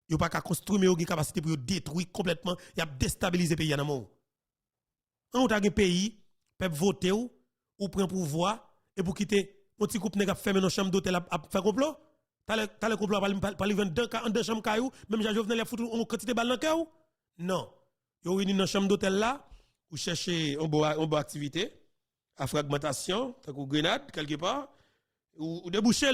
Yo pas qu'à construire mais yo gen capacité pour détruire complètement, y a déstabiliser pays dans monde. On t'a un pays, peuple voter ou prend pouvoir et pour quitter mon petit groupe nèg a fermer dans chambre d'hôtel à faire complot. T'as le complot pas li vendre en deux chambres caillou, même Jean Jovenel a foutu on quantité balle dans cœur. Non. Yo réuni dans chambre d'hôtel là ou chercher une bonne activité à fragmentation, tant que grenade quelque part ou déboucher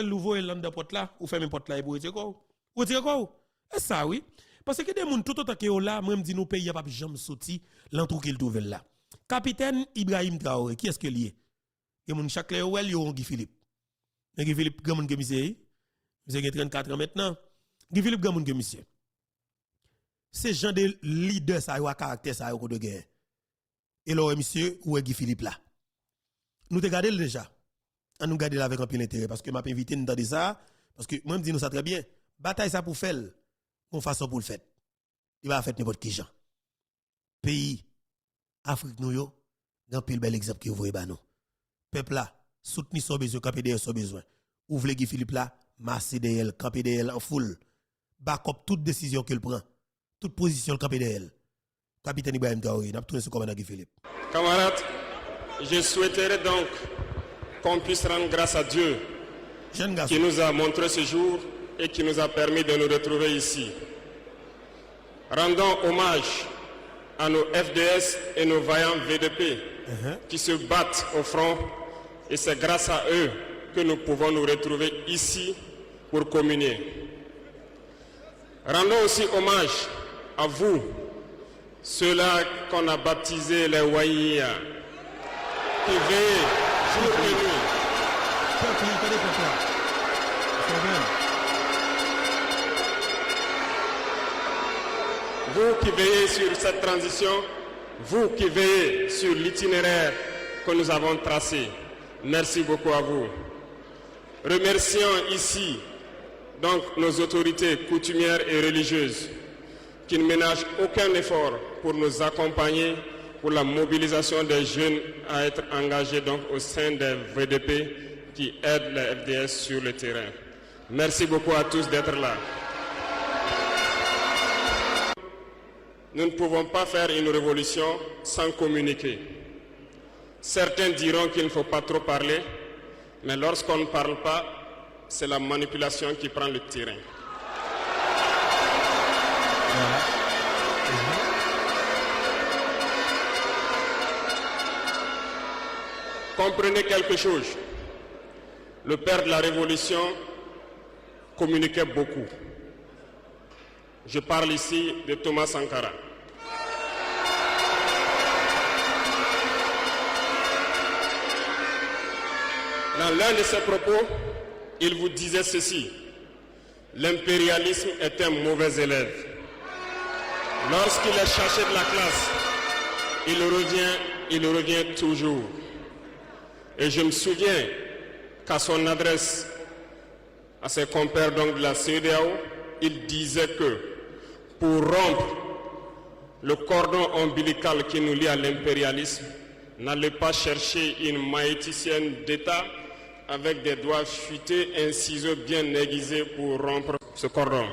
l'ouvrir l'en porte là ou fermer porte là et pour retirer quoi. Retirer quoi? Et ça oui. Parce que des gens tout autant que là, moi me dit nous pays pas jamais sorti l'entrou qu'il trouve là. Capitaine Ibrahim Traoré, qui est-ce que lié? Et mon chaque là well yo Guy Philippe. Guy Philippe grand monde que monsieur a 34 ans maintenant. Guy Philippe grand monde que monsieur. C'est genre de leader ça a caractère ça au de guerre. Et là monsieur où est Guy Philippe là? Nous te garder déjà. On nous garder là avec un peu d'intérêt parce que m'a invité nous dans ça parce que moi me dit nous ça très bien. Bataille ça pour faire. On façon pour le faire. Il va faire n'importe qui gens. Pays Afrique nous yo, grand pile bel exemple qui ouvre ba nous. Peuple là, soutenir son besoin, camper derrière son besoin. Ouvre Guy Philippe là, masser derrière, camper derrière en foule. Backup toute décision qu'il prend, toute position camper derrière. Capitaine Ibrahim Traoré, n'a tourné ce commandant Guy Philippe. Camarades, je souhaiterais donc qu'on puisse rendre grâce à Dieu qui nous a montré ce jour et qui nous a permis de nous retrouver ici. Rendons hommage à nos FDS et nos vaillants VDP qui se battent au front et c'est grâce à eux que nous pouvons nous retrouver ici pour communier. Rendons aussi hommage à vous, ceux-là qu'on a baptisés les Waïa, qui veillent jour et nuit. Vous qui veillez sur cette transition, vous qui veillez sur l'itinéraire que nous avons tracé, merci beaucoup à vous. Remercions ici donc nos autorités coutumières et religieuses qui ne ménagent aucun effort pour nous accompagner pour la mobilisation des jeunes à être engagés donc au sein des VDP qui aident la FDS sur le terrain. Merci beaucoup à tous d'être là. Nous ne pouvons pas faire une révolution sans communiquer. Certains diront qu'il ne faut pas trop parler, mais lorsqu'on ne parle pas, c'est la manipulation qui prend le terrain. Comprenez quelque chose. Le père de la Révolution communiquait beaucoup. Je parle ici de Thomas Sankara. Dans l'un de ses propos, il vous disait ceci: l'impérialisme est un mauvais élève. Lorsqu'il est cherché de la classe, il revient toujours. Et je me souviens qu'à son adresse à ses compères donc de la CEDEAO, il disait que pour rompre le cordon ombilical qui nous lie à l'impérialisme, n'allez pas chercher une maïticienne d'État avec des doigts futés, un ciseau bien aiguisé pour rompre ce cordon.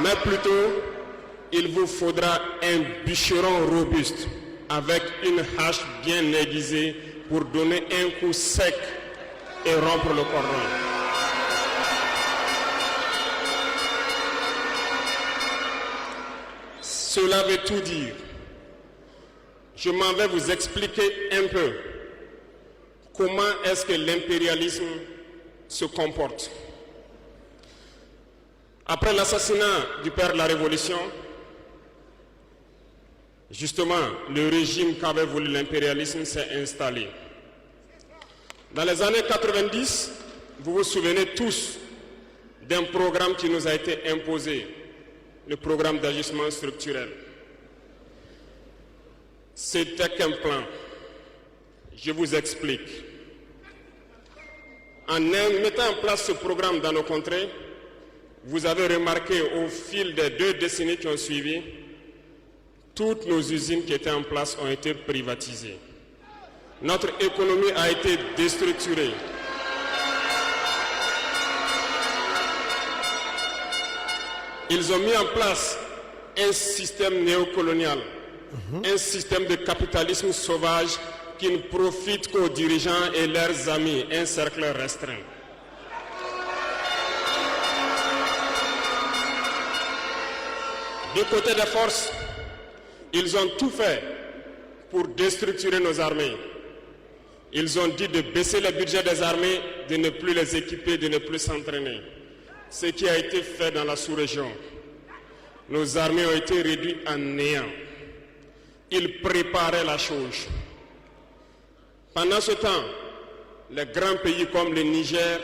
Mais plutôt, il vous faudra un bûcheron robuste avec une hache bien aiguisée pour donner un coup sec et rompre le cordon. Cela veut tout dire. Je m'en vais vous expliquer un peu comment est-ce que l'impérialisme se comporte. Après l'assassinat du père de la Révolution, justement, le régime qu'avait voulu l'impérialisme s'est installé. Dans les années 90, vous vous souvenez tous d'un programme qui nous a été imposé, le programme d'ajustement structurel. C'était qu'un plan. Je vous explique. En mettant en place ce programme dans nos contrées, vous avez remarqué au fil des 2 décennies qui ont suivi, toutes nos usines qui étaient en place ont été privatisées. Notre économie a été déstructurée. Ils ont mis en place un système néocolonial, un système de capitalisme sauvage qui ne profite qu'aux dirigeants et leurs amis, un cercle restreint. Du côté des forces, ils ont tout fait pour déstructurer nos armées. Ils ont dit de baisser le budget des armées, de ne plus les équiper, de ne plus s'entraîner. Ce qui a été fait dans la sous-région. Nos armées ont été réduites en néant. Ils préparaient la chose. Pendant ce temps, les grands pays comme le Niger,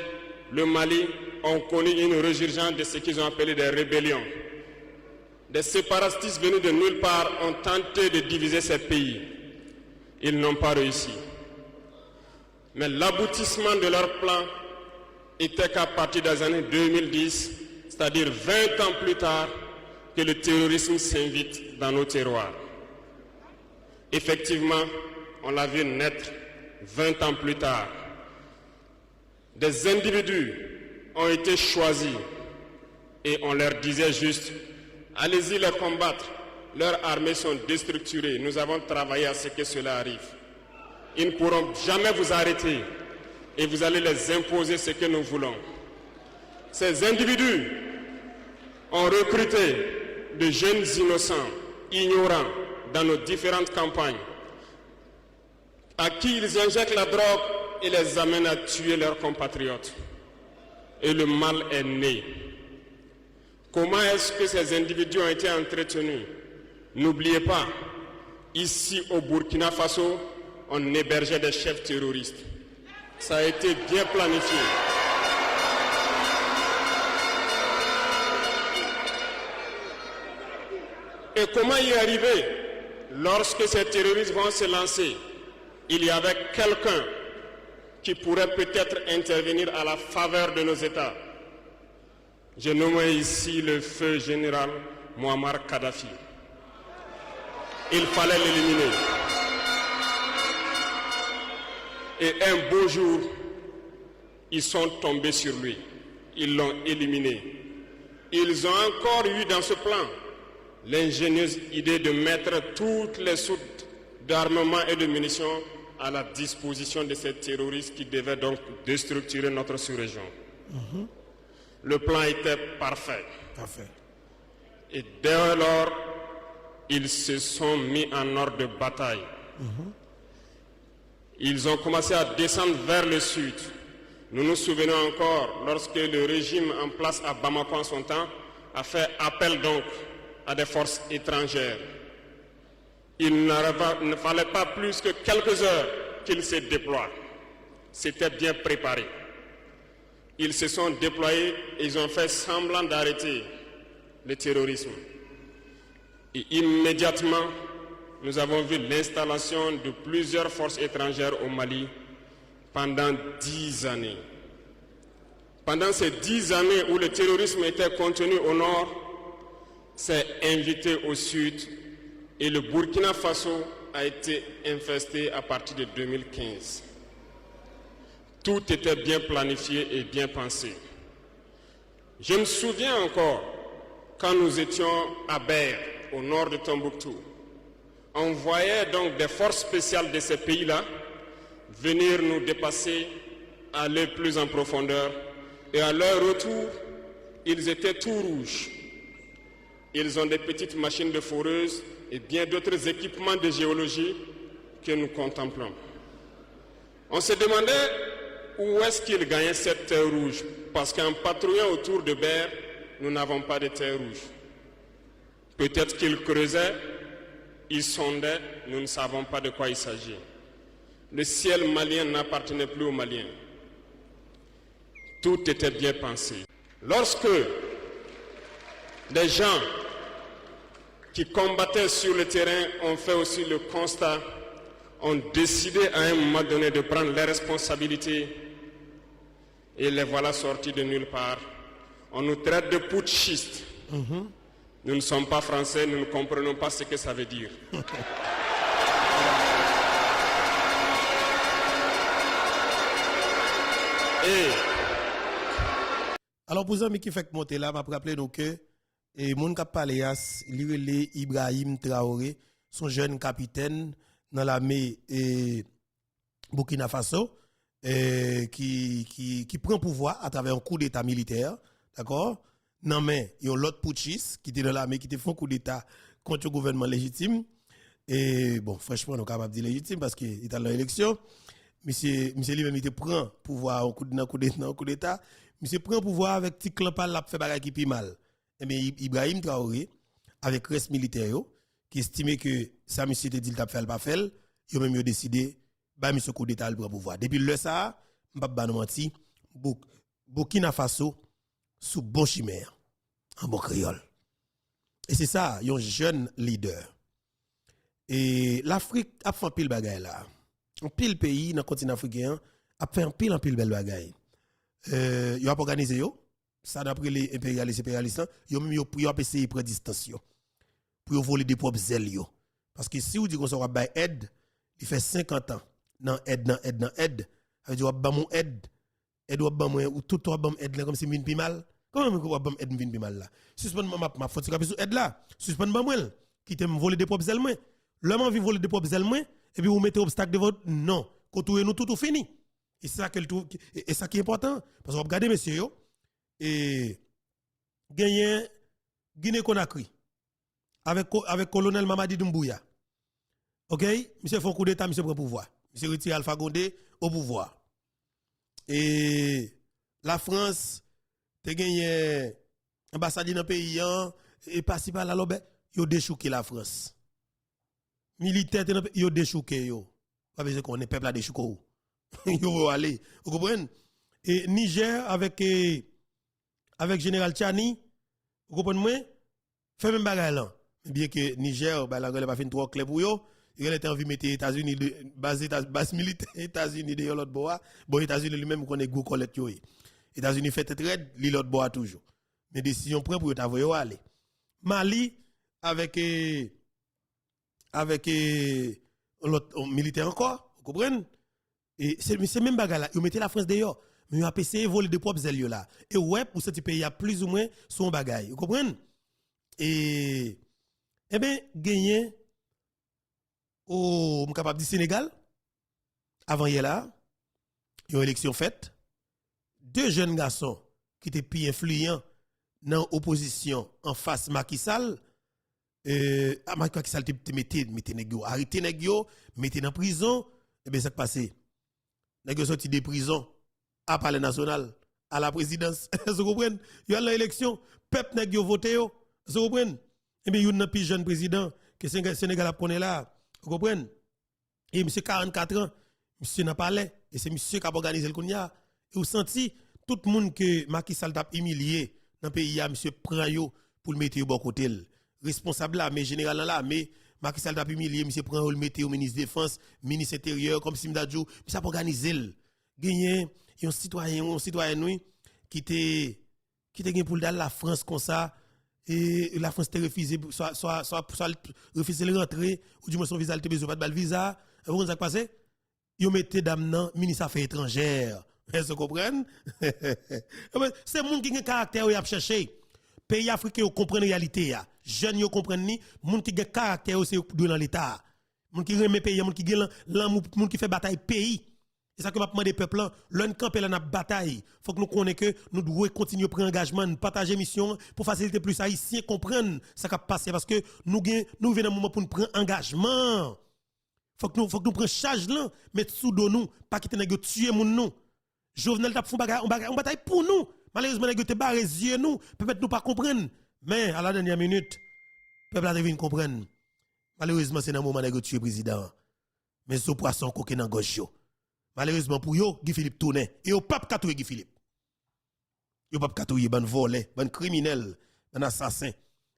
le Mali ont connu une résurgence de ce qu'ils ont appelé des rébellions. Des séparatistes venus de nulle part ont tenté de diviser ces pays. Ils n'ont pas réussi. Mais l'aboutissement de leur plan était qu'à partir des années 2010, c'est-à-dire 20 ans plus tard, que le terrorisme s'invite dans nos terroirs. Effectivement, on l'a vu naître 20 ans plus tard. Des individus ont été choisis et on leur disait juste: allez-y les combattre, leurs armées sont déstructurées, nous avons travaillé à ce que cela arrive. Ils ne pourront jamais vous arrêter et vous allez les imposer ce que nous voulons. Ces individus ont recruté de jeunes innocents, ignorants, dans nos différentes campagnes, à qui ils injectent la drogue et les amènent à tuer leurs compatriotes. Et le mal est né. Comment est-ce que ces individus ont été entretenus? N'oubliez pas, ici au Burkina Faso, on hébergeait des chefs terroristes. Ça a été bien planifié. Et comment y arriver? Lorsque ces terroristes vont se lancer, il y avait quelqu'un qui pourrait peut-être intervenir à la faveur de nos États. je nomme ici le feu général Muammar Kadhafi. Il fallait l'éliminer. Et un beau jour, ils sont tombés sur lui. Ils l'ont éliminé. Ils ont encore eu dans ce plan l'ingénieuse idée de mettre toutes les soutes d'armement et de munitions à la disposition de ces terroristes qui devaient donc déstructurer notre sous-région. Le plan était parfait. Et dès lors, ils se sont mis en ordre de bataille. Ils ont commencé à descendre vers le sud. Nous nous souvenons encore lorsque le régime en place à Bamako en son temps a fait appel donc à des forces étrangères. Il ne fallait pas plus que quelques heures qu'ils se déploient. C'était bien préparé. Ils se sont déployés et ils ont fait semblant d'arrêter le terrorisme. Et immédiatement, nous avons vu l'installation de plusieurs forces étrangères au Mali pendant 10 années. Pendant ces 10 années où le terrorisme était contenu au nord, s'est invité au sud et le Burkina Faso a été infesté à partir de 2015. Tout était bien planifié et bien pensé. Je me souviens encore quand nous étions à Ber, au nord de Tombouctou. On voyait donc des forces spéciales de ces pays-là venir nous dépasser, aller plus en profondeur. Et à leur retour, ils étaient tout rouges. Ils ont des petites machines de foreuse et bien d'autres équipements de géologie que nous contemplons. On se demandait où est-ce qu'ils gagnaient cette terre rouge, parce qu'en patrouillant autour de Ber, nous n'avons pas de terre rouge. Peut-être qu'ils creusaient, ils sondaient, nous ne savons pas de quoi il s'agit. Le ciel malien n'appartenait plus aux Maliens. Tout était bien pensé. Lorsque des gens qui combattaient sur le terrain ont fait aussi le constat, ont décidé à un moment donné de prendre les responsabilités et les voilà sortis de nulle part. On nous traite de putschistes. Nous ne sommes pas français, nous ne comprenons pas ce que ça veut dire. Alors pour ça, qui fait monter là, m'a rappelé donc que mon cap Paléas, l'Irélé Ibrahim Traoré, son jeune capitaine dans l'armée Burkina Faso, qui prend pouvoir à travers un coup d'état militaire, d'accord? Non mais il y a l'autre putschiste qui était dans l'armée qui était fait un coup d'état contre le gouvernement légitime. Et bon, franchement, on est capable de dire légitime parce qu'il est dans l'élection. Monsieur lui-même, il prend pouvoir dans coup d'état. Monsieur prend pouvoir avec petit clampal la fait bagarre qui pi mal. Et bien Ibrahim Traoré avec reste militaire qui estimait que ça monsieur te dit il t'a fait pas fait, il même décidé bah monsieur coup d'état le prend pouvoir. Depuis le ça, m'pa pas menti, Burkina Faso sous bon chimère en bon créole. Et c'est ça, un jeune leader. Et l'Afrique a fait un pile bagaille là. Un pile pays dans le continent africain a fait un pile belle bagaille. Yo a organisé yo, ça d'après les impérialistes, yo même yo essayé prendre distance yo. Pour voler des propres ailes yo. Parce que si vous dites qu'on va bailler aide, il fait 50 ans dans aide. Ça veut dire ba mon aide ou ba moi ou tout toi bam aide là comme si mine pi mal. Comment on va bam aide mine pi mal là. Suspend ma faut capé sur aide là. Suspend ba moi qui t'aime voler des propres ailes moi. L'homme envie voler des propres ailes moi et puis vous mettez obstacle devant non, contourez nous tout fini. Et c'est ça et ça qui est important parce que regardez messieurs yo et gagné Guinée Conakry avec colonel Mamadi Doumbouya. OK, monsieur fait un coup d'état, monsieur prend pouvoir. Monsieur retire Alpha Condé au pouvoir. Et la France te gagné ambassade dans pays et passé par là yo déchouqué la France. Militaire yo déchouqué yo. Pas besoin qu'on est peuple à déchouquer. Yo aller, vous comprenez? Et Niger avec général Tchani, vous comprenez moi? Fait même bagarre là. Bien que Niger la gueule pas fin trop clair pour yo, il a envie de mettre États-Unis base militaire États-Unis de l'autre bois. Bon États-Unis lui-même connaît gros collecte yo. États-Unis fait très l'autre bois toujours. mais décision prend pour t'avoir aller. Mali avec l'autre militaire encore, vous comprenez? Et c'est même bagarre là, ils mettaient la France dehors, mais ils ont essayé de voler de propres ailes là. Et ouais, pour ce pays, il y a plus ou moins son bagaille, vous comprenez? Et eh bien, gagné au capable du Sénégal, avant hier là, il y a une élection faite. 2 jeunes garçons qui étaient plus influents dans l'opposition en face Macky Sall, Macky Sall te mettez nèg arrêtez nèg yo, mettez dans prison, et bien ça qui passé. Nèg yo sorti de prison à Palais national, à la présidence. Vous comprenez? Il y a l'élection, peuple nèg yo voté yo. Vous comprenez? Et bien il y a un plus jeune président que Sénégal a connaît là. Vous comprenez? Et monsieur 44 ans, monsieur n'a pas l'air et c'est monsieur qui a organisé le Kounia. Et vous senti tout le monde que Macky Sall t'a humilié dans le pays, monsieur prend yo pour le mettre au bon côté. Responsable là, mais général là, mais Macky Sall t'a humilié, monsieur prend le mettre au ministre de Défense, ministre intérieur, comme si m'dadjou, monsieur a organisé. Gagné, un citoyen oui, qui était pour la France comme ça, et la France t'a refusé, soit refusé de rentrer, ou du moins son visa, il t'a besoin pas de visa. Vous comprenez ce qui passe? Ils mettaient dame nan, ministre affaires étrangères. Vous comprenez? C'est moun qui a un caractère qui a cherché. Pays africains comprennent la réalité. Jeunes yo comprennent ni, moun qui a un caractère c'est dans l'état. Moun qui remet pays, moun qui fait bataille pays. C'est ça que m'a demandé peuple là, l'un camper là n'a bataille. Faut que nous connaissions que nous devons continuer à prendre engagement, partager mission pour faciliter plus haïtiens comprendre ça qui passe parce que nous venons un moment pour nous prendre engagement. Faut que nous prenions charge là, mettre sous dos nous, pas quitter nèg tuer moun nous. Jovenel t'a fait une bataille pour nous. Malheureusement nèg te barre yeux nous, peut-être nous pas comprendre. Mais à la dernière minute, peuple a devine comprendre. Malheureusement c'est dans moment nèg tuer président. Mais ce poisson coquin dans gauche yo. Malheureusement pour yo, Guy Philippe tourne et yo pas katouye Guy Philippe. Yo pas katouye ban volé, ban criminel, ban assassin.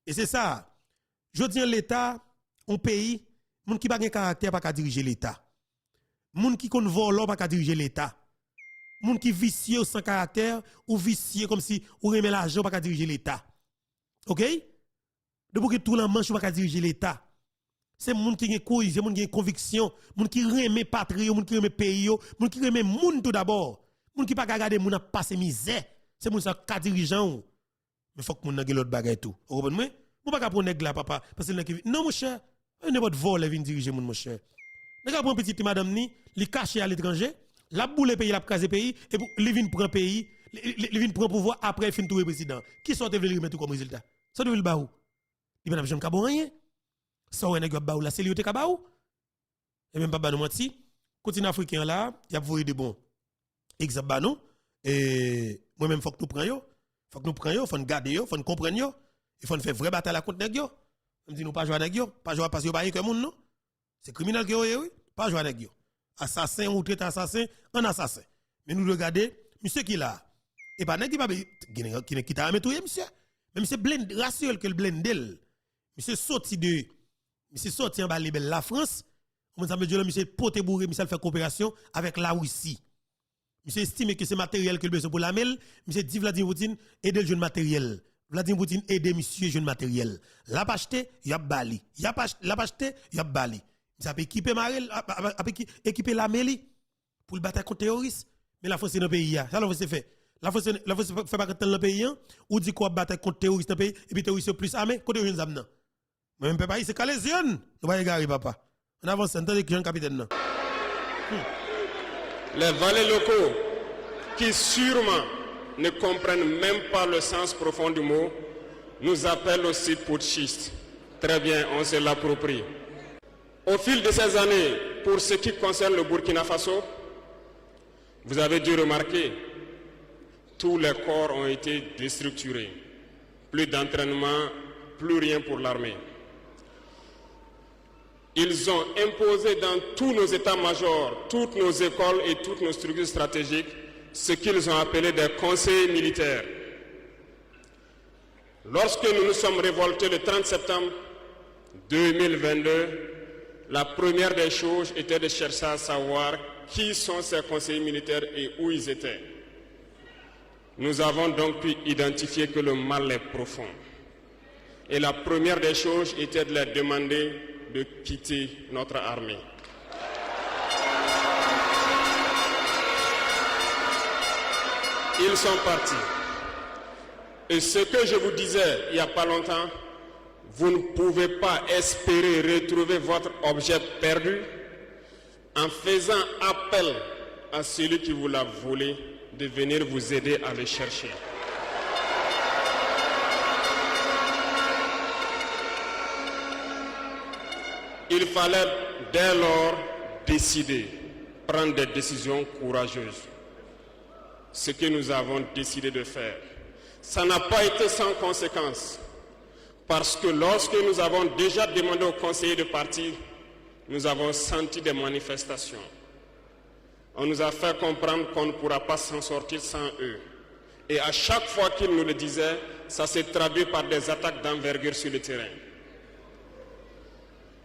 Et c'est ça. Je dis l'état, un pays, moun qui pas gen caractère pas ka diriger l'état. Moun qui kon volo pas ka diriger l'état. Moun qui vicieux sans caractère ou vicieux comme si ou remet l'argent pas ka diriger l'état. OK? Depuis que tout la manche pas ka diriger l'état. C'est moun qui gen couille, c'est moun qui gen conviction, moun qui remet patrie, moun qui remet pays, moun qui remet moun tout d'abord. Moun qui pas regarder moun a passer misère, c'est moun ça ka dirigeant. Mais faut que moun nan gen l'autre bagaille tout. Vous comprenez? Moun pas ka prendre nèg là papa parce que non mon cher, ne pas vol vinn diriger moun mon cher. Nèg ka prend petite madame ni, li caché à l'étranger, la boule pays, la craser pays et li vinn prend pays, li vinn prend pouvoir après fin tout président. Qui sorte veut remettre comme résultat? Ça devait le ba ou. Il pas jamais ka bon rien. Ça ouais nèg ba ou la c'est li te ka ba ou. Et même pas ba nous menti. Continent africain là, y a voyé de bon exemple ba nous et moi même faut que nous prend yo. Faut que nous prend yo, faut nous garder yo, faut nous comprendre yo. Il faut faire vraie bataille contre nèg yo. On dit nous pas jouer avec yo, pas jouer parce que yo pas que monde non. C'est criminel que yo oui, pas jouer avec yo. Assassin ou traite assassin, un assassin. Mais nous regarder monsieur qui là. Et pas nèg qui t'a mettre monsieur. Mais monsieur blend rationnel que le blendel. Monsieur sorti en bas la France. On ça veut dire monsieur poté bourré, monsieur fait coopération avec la Russie. Monsieur estime que c'est matériel que le besoin pour la mêle, monsieur dit Vladimir Poutine aider le jeune matériel. Vladimir Poutine aider monsieur jeune matériel. L'a pas acheté, y a bali. L'a pas acheté, y a bali. Ça peut équiper Marel, équiper la mêle pour le battre contre terroristes. Mais la France c'est dans le pays ça la France fait. La France fait pas dans le pays ou dit quoi battre contre terroristes dans le pays et puis terroristes plus armés contre jeunes âmes. Même papa c'est calaisien. Nous va égarer papa. On avance entendez que jeune capitaine. Les valets locaux qui sûrement ne comprennent même pas le sens profond du mot nous appellent aussi putschistes. Très bien, on se l'approprie. Au fil de ces années, pour ce qui concerne le Burkina Faso, vous avez dû remarquer, tous les corps ont été déstructurés. Plus d'entraînement, plus rien pour l'armée. Ils ont imposé dans tous nos états-majors, toutes nos écoles et toutes nos structures stratégiques ce qu'ils ont appelé des conseils militaires. Lorsque nous nous sommes révoltés le 30 septembre 2022, la première des choses était de chercher à savoir qui sont ces conseillers militaires et où ils étaient. Nous avons donc pu identifier que le mal est profond. Et la première des choses était de leur demander de quitter notre armée. Ils sont partis. Et ce que je vous disais il n'y a pas longtemps, vous ne pouvez pas espérer retrouver votre objet perdu en faisant appel à celui qui vous l'a volé de venir vous aider à le chercher. Il fallait dès lors décider, prendre des décisions courageuses. Ce que nous avons décidé de faire. Ça n'a pas été sans conséquence. Parce que lorsque nous avons déjà demandé aux conseillers de partir, nous avons senti des manifestations. On nous a fait comprendre qu'on ne pourra pas s'en sortir sans eux. Et à chaque fois qu'ils nous le disaient, ça s'est traduit par des attaques d'envergure sur le terrain.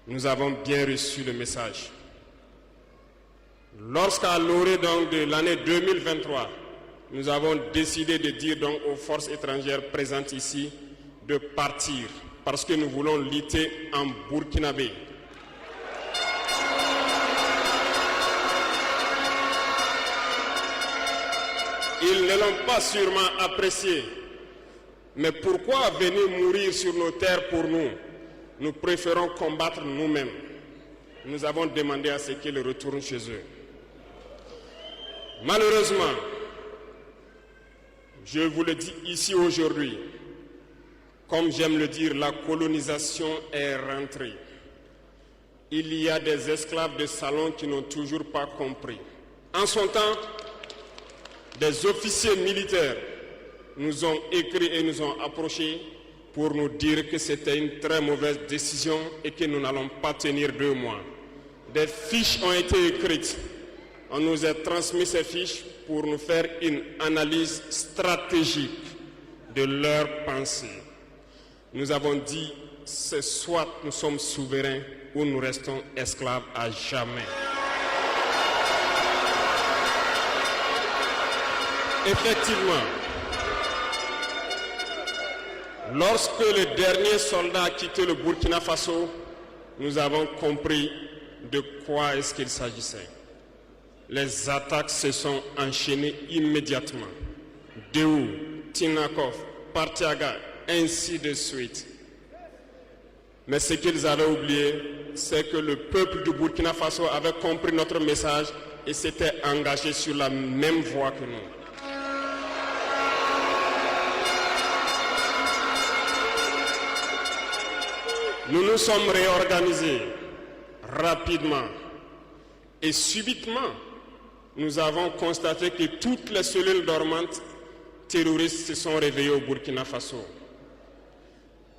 Nous avons bien reçu le message. Lorsqu'à l'orée donc de l'année 2023, nous avons décidé de dire donc aux forces étrangères présentes ici de partir parce que nous voulons lutter en burkinabé. Ils ne l'ont pas sûrement apprécié. Mais pourquoi venir mourir sur nos terres pour nous? Nous préférons combattre nous-mêmes. Nous avons demandé à ce qu'ils retournent chez eux. Malheureusement, je vous le dis ici aujourd'hui, comme j'aime le dire, la colonisation est rentrée. Il y a des esclaves de salon qui n'ont toujours pas compris. En son temps, des officiers militaires nous ont écrit et nous ont approchés pour nous dire que c'était une très mauvaise décision et que nous n'allons pas tenir 2 mois. Des fiches ont été écrites. On nous a transmis ces fiches pour nous faire une analyse stratégique de leurs pensées. Nous avons dit, c'est soit nous sommes souverains ou nous restons esclaves à jamais. Effectivement, lorsque le dernier soldat a quitté le Burkina Faso, nous avons compris de quoi est-ce qu'il s'agissait. Les attaques se sont enchaînées immédiatement. Déou, Tinakov, Partiaga, ainsi de suite. Mais ce qu'ils avaient oublié, c'est que le peuple du Burkina Faso avait compris notre message et s'était engagé sur la même voie que nous. Nous nous sommes réorganisés rapidement et subitement, nous avons constaté que toutes les cellules dormantes terroristes se sont réveillées au Burkina Faso.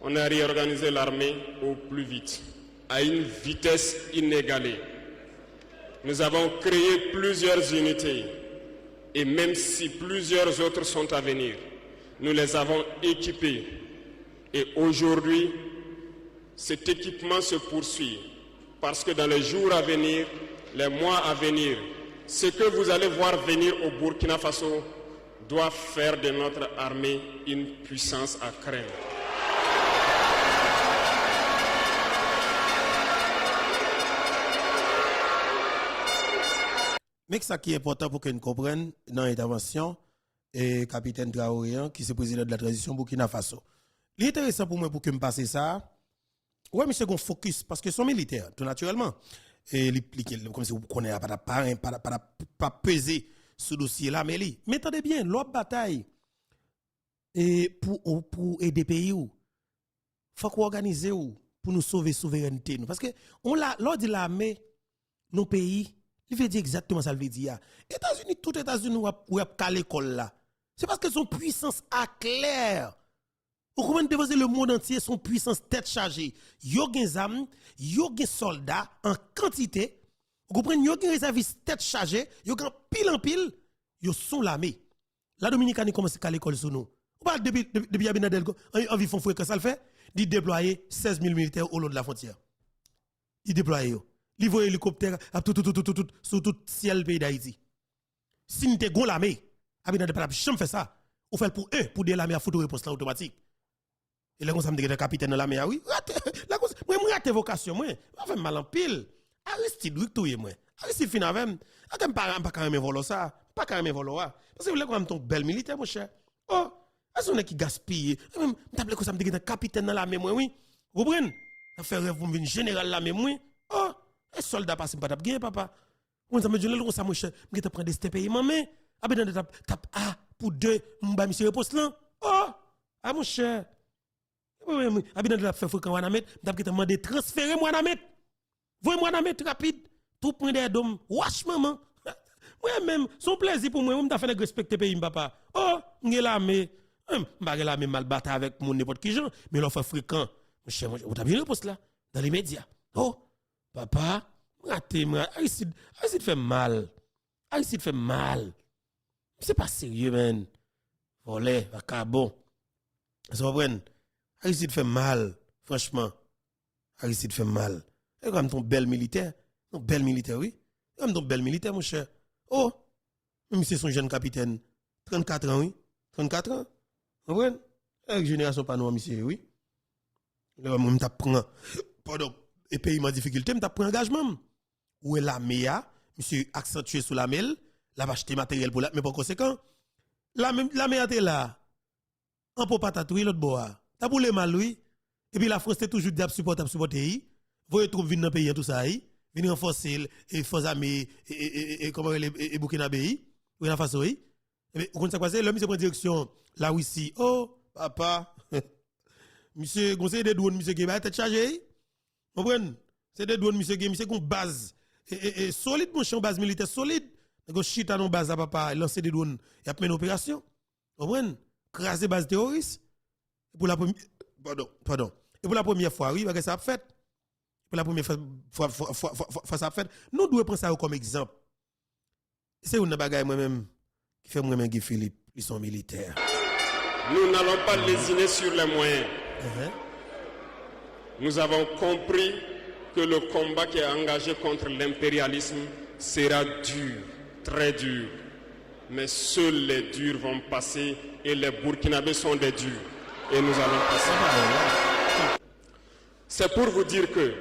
On a réorganisé l'armée au plus vite, à une vitesse inégalée. Nous avons créé plusieurs unités et même si plusieurs autres sont à venir, nous les avons équipés. Et aujourd'hui, cet équipement se poursuit parce que dans les jours à venir, les mois à venir, ce que vous allez voir venir au Burkina Faso doit faire de notre armée une puissance à craindre. Mais ça qui est important pour que nous comprenions dans l'intervention, et capitaine Traoré, qui est le président de la transition Burkina Faso. L'intéressant pour moi pour que je passe ça, ouais, monsieur, on focus, parce que son militaire, tout naturellement, et comme si vous connaissez pas peser ce dossier-là, mais attendez bien, l'autre bataille, et pour aider pays, il faut qu'on organise pour nous sauver la souveraineté. Parce que l'on dit l'armée, nos pays, il veut dire exactement ça, il veut dire. États-Unis, tout États-Unis, où y a qu'à l'école là. C'est parce que son puissance a clair. Vous comprenez déposer le monde entier son puissance tête chargée. Yo gen zam, yo gen soldats en quantité. Vous comprenez, yo gen réservistes tête chargée, yo gen pile en pile, yo sont l'armée. La Dominicanie commence à l'école sur nous. Vous parlez depuis Abinadel, envie font fouet que ça le fait, d'y déployer 16 000 militaires au long de la frontière. Il déploie yo. Il voit hélicoptère sur tout ciel pays d'Haïti. Si nous te gon l'armée, Abinadel pas jamais fait ça. ou fait pour eux, pour de l'armée à foutre réponse là automatique. Et là, comme ça me dit que capitaine de l'armée, oui, là, moi, je rate vocation, moi, je fais mal en pile. Aristide, oui, tout, moi. Aristide, fin avec, je ne pas quand même voler ça, pas quand même voler ça. Parce que vous voulez quand même ton bel militaire, mon cher. Oh, est-ce qu'on est qui gaspille? Je t'appelle comme ça me dit que capitaine de l'armée, moi, oui. Vous comprenez? Ça fait rêve pour me général l'armée, moi. Oh, un soldat passe pas tape papa. On ça me dit là ça mon cher, me te prendre des pays maman. Ah ben tape A pour 2, m'ba monsieur réponse là. Oh, ah mon cher. Ah ben de faire fréquent Wanamet, m'ta te demander transférer moi Wanamet. Voyez moi Wanamet rapide. Tout point des dom. Wash maman. Moi même, son plaisir pour moi, m'ta fait respecter pays papa. Oh, m'gè l'armée. M'ba gè l'armée mal battre avec mon n'importe qui gens, mais l'on fait fréquent. Mon cher, vous t'avez bien réponse là dans les médias. Oh, papa, Aristide fait mal. Aristide fait mal. C'est pas sérieux, man. Voler, vacabon. Vous comprenez? Aristide fait mal. Franchement. Aristide fait mal. Et comme ton bel militaire. Ton bel militaire, oui. Comme ton bel militaire, mon cher. Oh, même si c'est son jeune capitaine. 34 ans, oui. 34 ans. Vous comprenez? Avec génération pas nous, monsieur, oui. Là, moi, t'apprends. Pardon. Et pays en difficulté, m't'apprends engagement. Où est l'armée, monsieur accentué sous la mêle, la va acheter matériel pour la, mais par conséquent, l'armée était là. En pour patatouille, l'autre bois. T'as pour les mal, oui. Et puis la France, c'est toujours d'ab supporter. Vous trouvez venir dans le pays, tout ça, venir renforcer et forces armées et comment et Burkina Faso, Burkina Faso, oui. Et vous connaissez quoi, c'est l'homme, il prend direction, la Russie. Oh, papa. Monsieur, conseiller des douanes, monsieur, qui va être chargé. Vous comprenez? C'est des douanes, monsieur, qui ont base. Et solide, mon champ, base militaire solide. Donc, chute à nos bases à papa, lancer des drones, il y a plein d'opérations. Vous comprenez? Craser base terroriste. Pour la première, pardon. Et pour la première fois, oui, parce que ça a fait. Pour la première fois, ça a fait. Nous devons prendre ça comme exemple. C'est une bagaille moi-même qui fait moi-même Guy Philippe, ils sont militaires. Nous n'allons pas lésiner sur les moyens. Nous avons compris que le combat qui est engagé contre l'impérialisme sera dur, très dur. Mais seuls les durs vont passer et les Burkinabés sont des durs. Et nous allons passer. C'est pour vous dire que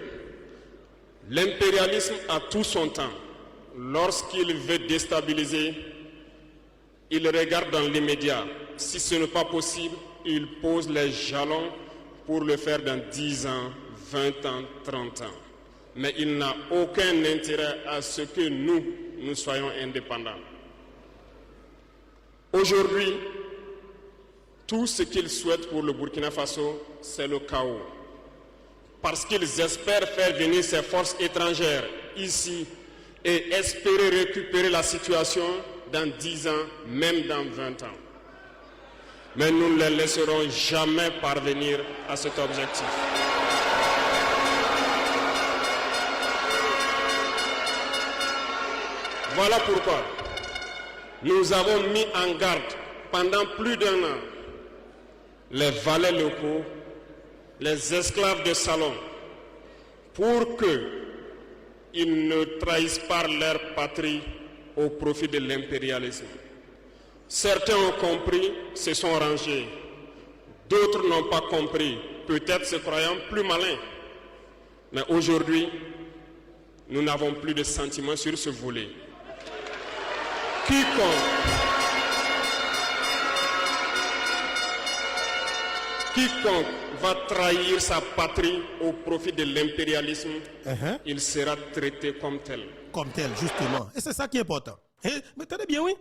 l'impérialisme a tout son temps. Lorsqu'il veut déstabiliser, il regarde dans l'immédiat. Si ce n'est pas possible, il pose les jalons pour le faire dans 10 ans, 20 ans, 30 ans. Mais il n'a aucun intérêt à ce que nous soyons indépendants. Aujourd'hui, tout ce qu'ils souhaitent pour le Burkina Faso, c'est le chaos. Parce qu'ils espèrent faire venir ces forces étrangères ici et espérer récupérer la situation dans 10 ans, même dans 20 ans. Mais nous ne les laisserons jamais parvenir à cet objectif. Voilà pourquoi nous avons mis en garde pendant plus d'1 an les valets locaux, les esclaves de salon, pour qu'ils ne trahissent pas leur patrie au profit de l'impérialisme. Certains ont compris, se sont rangés. D'autres n'ont pas compris, peut-être se croyant plus malins. Mais aujourd'hui, nous n'avons plus de sentiments sur ce volet. Quiconque va trahir sa patrie au profit de l'impérialisme, il sera traité comme tel. Comme tel, justement. Et c'est ça qui est important. Mais tenez bien, oui.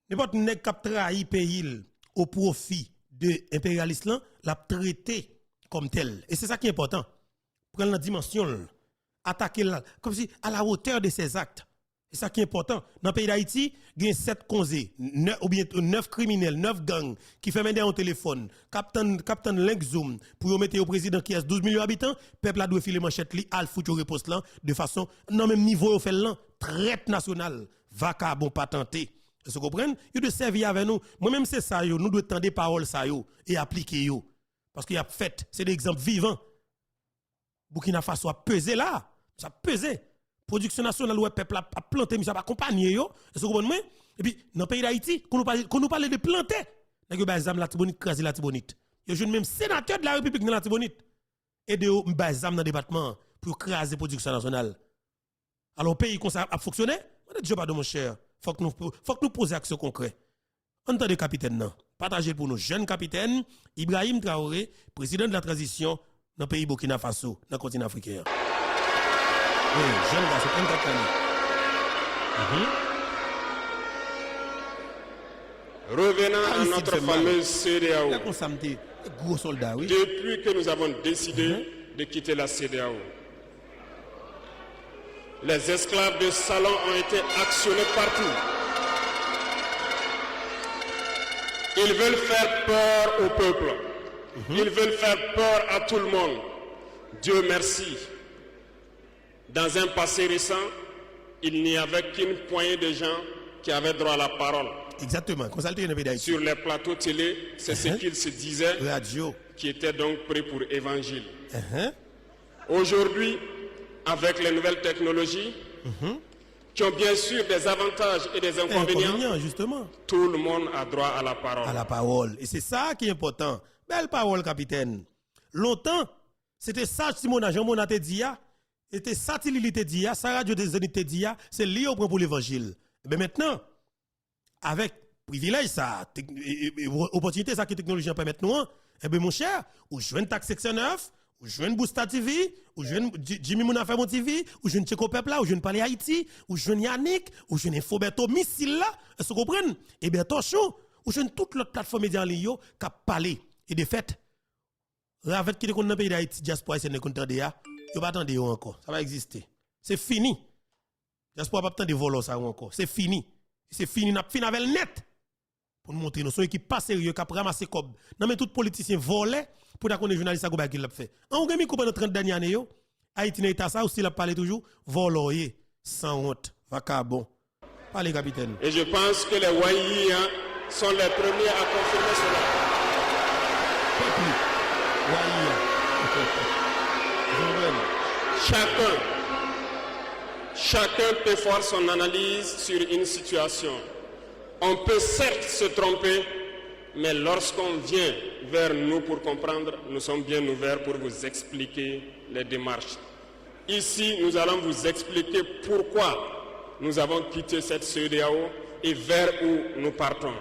N'importe qui trahi pays au profit de l'impérialisme, l'a traité comme tel. Et c'est ça qui est important. Prendre la dimension, attaquer comme si à la hauteur de ses actes. C'est ça qui est important. Dans le pays d'Haïti, il y a 7 causés, ou bien 9 criminels, 9 gangs qui font mener un téléphone, Captain Link Zoom, pour mettre au président qui a 12 millions d'habitants, le peuple a dû filer manchette li, al foutu réponse là, de façon, non même niveau, au fait là, traite nationale, vacabon patenté. Vous comprenez? Il doit servir avec nous. Moi-même, c'est ça, nous devons tendre des paroles ça, et appliquer. Parce qu'il y a fait, c'est des exemples vivants. Burkina Faso a pesé là, ça a pesé. Production nationale, le peuple a planté, mais ça va accompagner. Vous comprenez? Et puis, dans le pays d'Haïti, qu'on nous parle de planter, Nèg ba zam la Tibonite craser la Tibonite. Yo jeune même sénateur de la République dans la Tibonite. Et de ba zam dans département pour craser production nationale. Alors pays comme ça a fonctionné? On dit pas de mon cher. Faut que nous poser action concrète. Entendez capitaine non. Partagez pour nos jeunes capitaines Ibrahim Traoré, président de la transition dans le pays Burkina Faso, dans le continent africain. Oui, jeune gars, c'est 34 années. Revenons à notre fameuse CEDEAO. Gros soldat, oui. Depuis que nous avons décidé de quitter la CEDEAO, les esclaves de salon ont été actionnés partout. Ils veulent faire peur au peuple. Ils veulent faire peur à tout le monde. Dieu merci. Dans un passé récent, il n'y avait qu'une poignée de gens qui avaient droit à la parole. Exactement. Sur les plateaux télé, c'est ce qu'ils se disaient, radio, qui étaient donc prêts pour évangile. Aujourd'hui, avec les nouvelles technologies, qui ont bien sûr des avantages et des inconvénients, justement. Tout le monde a droit à la parole. À la parole. Et c'est ça qui est important. Belle parole, capitaine. Longtemps, c'était ça, Simon Jean-Mon a dit, c'était ça, Tilly te dit, ça, Radio des Zénith te dit, c'est lié au point pour l'évangile. Mais maintenant, avec privilège, ça, opportunité, ça que la technologie permet nous, eh bien, mon cher, ou je viens de Tax Section 9, ou je viens de Boosta TV, ou je viens de Jimmy Mouna Mon TV, ou je viens de Tcheko Peuple là, ou je viens de Parler Haïti, ou je viens de Yannick, ou je viens de Foberto Missile là, est-ce que vous comprenez? Eh bien, attention, ou je viens de toute l'autre plateforme média en ligne qui a parlé. Et de fait, avec qui est dans le pays d'Haïti, diaspora est ne content de ya, yo pas attendre encore, ça va exister. C'est fini. Diaspora pas attendre voler ça encore, c'est fini. C'est fini, n'a fini avec net. Pour nous montrer nous sommes équipe pas sérieux qui a ramassé comme. Non mais tout politicien volé pour qu'on les journalistes à qui l'a fait. On gagne coupe dans 30 dernières années yo. Haïti n'est pas ça aussi l'a parlé toujours voloyer sans honte, vacabon. Parlez capitaine. Et je pense que les Waïs sont les premiers à confirmer cela. Chacun peut faire son analyse sur une situation. On peut certes se tromper, mais lorsqu'on vient vers nous pour comprendre, nous sommes bien ouverts pour vous expliquer les démarches. Ici, nous allons vous expliquer pourquoi nous avons quitté cette CEDEAO et vers où nous partons.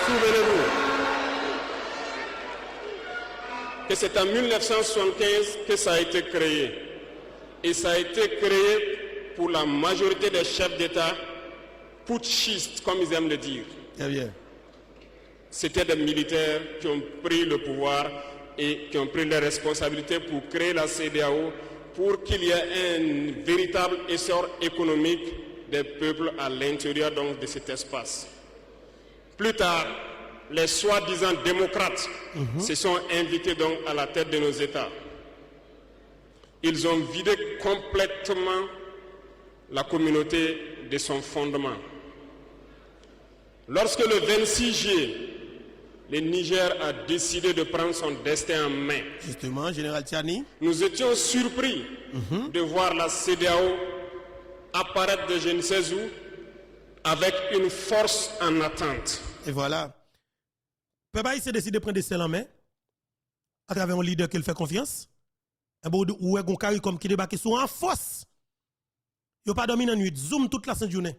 Souvenez-vous que c'est en 1975 que ça a été créé. Et ça a été créé pour la majorité des chefs d'État putschistes, comme ils aiment le dire. Très bien. C'était des militaires qui ont pris le pouvoir et qui ont pris les responsabilités pour créer la CEDEAO pour qu'il y ait un véritable essor économique des peuples à l'intérieur donc de cet espace. Plus tard, les soi-disant démocrates se sont invités donc à la tête de nos États. Ils ont vidé complètement la communauté de son fondement. Lorsque le 26 juillet, le Niger a décidé de prendre son destin en main, justement, Général Tiani, nous étions surpris de voir la CEDEAO apparaître de je ne sais où avec une force en attente. Et voilà. Peuple s'est décidé de prendre des selles en main à travers un leader qu'il fait confiance. Ou un carré comme qui débarque sur en force. Il n'a pas dormi dans la nuit, zoom toute la journée.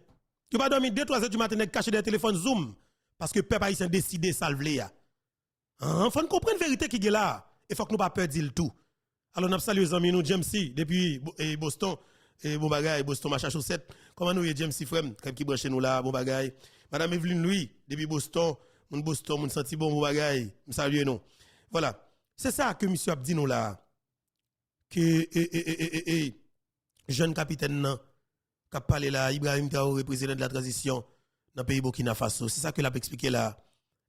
Il n'a pas dormi 2-3 heures du matin, caché des téléphones, zoom. Parce que peuple s'est décidé de salver. Il faut comprendre la vérité qui est là. Il faut que nous ne pas peur dire tout. Alors, nous saluons les amis, nous, James C, depuis Boston, et bon bagaille, Boston, machin chaussette. Comment nous, James C, frère, qui branche nous là, bon bagaille. Madame Evelyne Louis, depuis Boston, mon senti bon bagaille, me salue nous. Voilà. C'est ça que monsieur a dit nous là. Que jeune capitaine nan, qui a parlé là, Ibrahim Traoré, président de la transition dans le pays Burkina Faso. C'est ça que l'a expliqué là.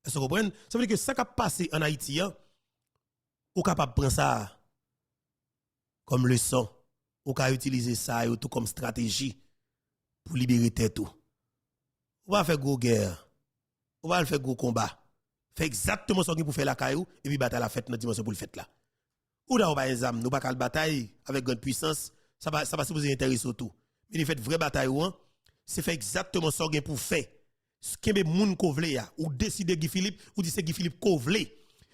Est-ce que vous comprenez? Ça veut dire que ça qui a passé en Haïti, ou capable de prendre ça comme leçon, ou capable utiliser ça tout comme stratégie pour libérer tête. On va faire gros guerre. On va faire gros combat. Fait exactement ce qu'on pour faire la caillou et puis bataille la fête dans dimension pour le fait là. Ou là on va exam, nous pas la bataille avec grande puissance, ça va supposer intéresser tout. Mais il fait vraie bataille c'est faire exactement ce qu'on pour faire ce que moun kovle ya ou décider Guy Philippe ou dit c'est Guy Philippe kovle.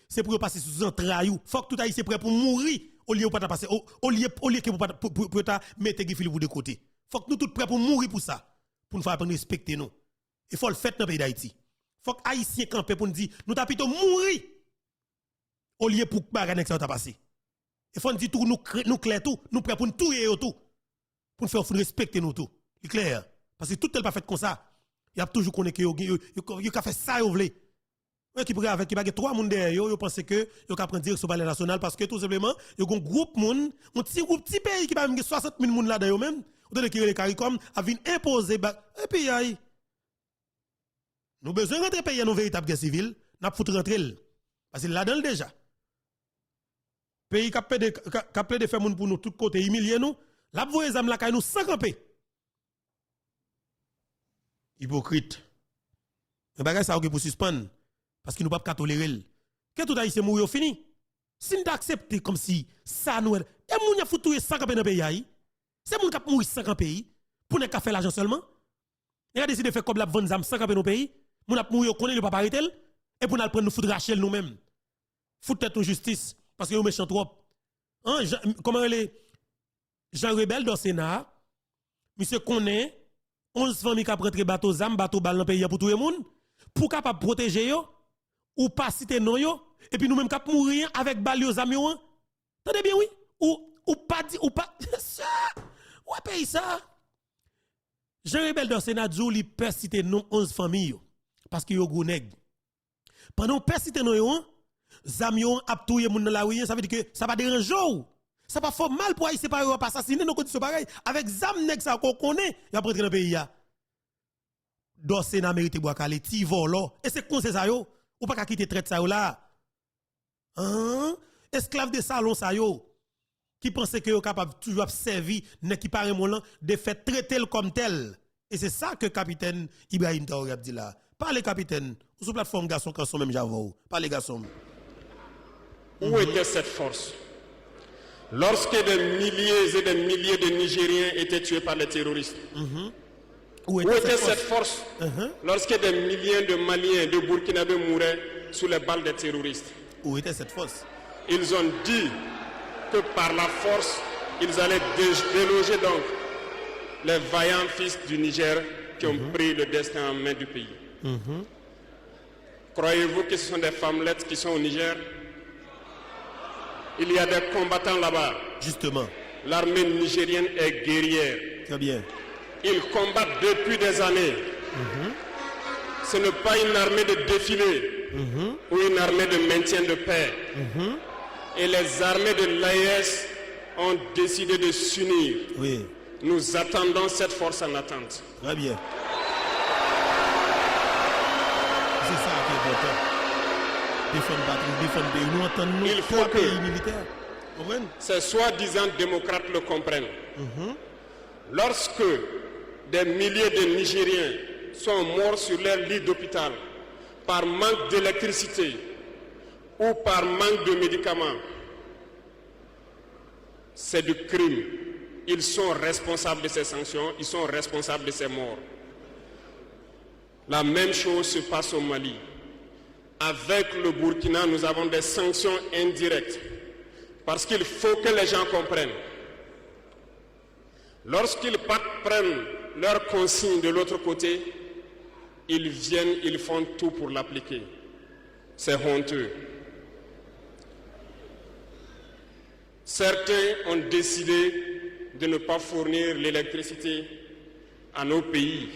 C'est pour passer sous entrailles. Faut que tout haïtien prêt pour mourir au lieu pas passer au lieu que pour ta mettre Guy Philippe de côté. Faut que nous tout prêt pour mourir pour ça. Pour nous faire respecter nous. Il faut le faire dans le pays d'Haïti. Faut que haïtien camper pour nous dire nous t'a plutôt mourir au lieu pour bagarre ça t'a passé. Il faut nous dire tout nous clair tout, nous prêt pour nous tuer tout. Pour nous faire respecter nous tout. C'est clair parce que tout tel pas fait comme ça. Il y a toujours connaît que yo fait ça yo vle. Qui pourrait avec qui pas trois monde derrière yo pense que yo ka prendre direction palais national parce que tout simplement yo gon groupe monde, un petit pays qui va 60 000 monde là dedans même. Ou de qui les CARICOM a vinn imposer et puis aïe. Nous besoin rentrer pays dans véritable guerre civile, n'a foutre rentrer parce que là dedans déjà. Pays qui a de faire monde pour nous tout côté humilier nous, la voyer zam la kay nous sans camper. Hypocrite. Un bagage ça pour suspendre parce qu'il nous pas tolérer. Que tout haïtien mourir fini. Si nous accepter comme si ça nous et moun a foutu 100 camper dans pays. C'est moun qui mourir 50 pays pour ne pas faire l'argent seulement. Il a décidé de faire comme la vendre 100 camper dans pays, moun a mourir connaît le pas arrêter et pour nous prendre nous foutre Rachel nous-mêmes. Foutre tête en justice parce que nous méchant trop. Hein, comment les Jean Rebelle dans Sénat, monsieur connaît 11 familles qui prennent bateau zam, bateau bal dans pays pour tout le monde, pour capable protéger yo ou pas citer non yo et puis nous même cap mourir avec bal yo zam yo. Attendez bien oui ou pas dit ou pas ouais pays ça. Jean Rebelle dans Sénat li peut citer non 11 familles yo parce que yo gros nèg. Pendant peut citer non yo zam yo ap touyer moun dans la rue, ça veut dire que ça va déranger ou ça pas fort mal pour haïtien pas assassiner nos conditions pareil avec zam nèg ça qu'on connaît y a rentrer dans pays ya. Dans Sénat mérite bois calé ti volo et c'est comme ça yo ou pas quitter traite ça yo là. Hein? Esclave de salon ça yo qui pensait que yo capable toujours servir nèg qui paraît mon de faire traiter comme tel et c'est ça que capitaine Ibrahim Traoré a dit là. Parlez capitaine sur plateforme garçon quand sont même j'avoue. Parlez garçon. Où était cette force lorsque des milliers et des milliers de Nigériens étaient tués par les terroristes? Où était cette force lorsque des milliers de Maliens, de Burkinabés mouraient sous les balles des terroristes? Où était cette force? Ils ont dit que par la force, ils allaient déloger donc les vaillants fils du Niger qui ont pris le destin en main du pays. Croyez-vous que ce sont des femmelettes qui sont au Niger? Il y a des combattants là-bas. Justement. L'armée nigérienne est guerrière. Très bien. Ils combattent depuis des années. Ce n'est pas une armée de défilé ou une armée de maintien de paix. Et les armées de l'AES ont décidé de s'unir. Oui. Nous attendons cette force en attente. Très bien. C'est ça qui est important. Défendre pays. Nous entendons il faut que pays militaires. ces soi-disant démocrates le comprennent. Lorsque des milliers de Nigériens sont morts sur leur lit d'hôpital par manque d'électricité ou par manque de médicaments, c'est du crime. Ils sont responsables de ces sanctions, ils sont responsables de ces morts. La même chose se passe au Mali. Avec le Burkina, nous avons des sanctions indirectes. Parce qu'il faut que les gens comprennent. Lorsqu'ils prennent leurs consignes de l'autre côté, ils viennent, ils font tout pour l'appliquer. C'est honteux. Certains ont décidé de ne pas fournir l'électricité à nos pays.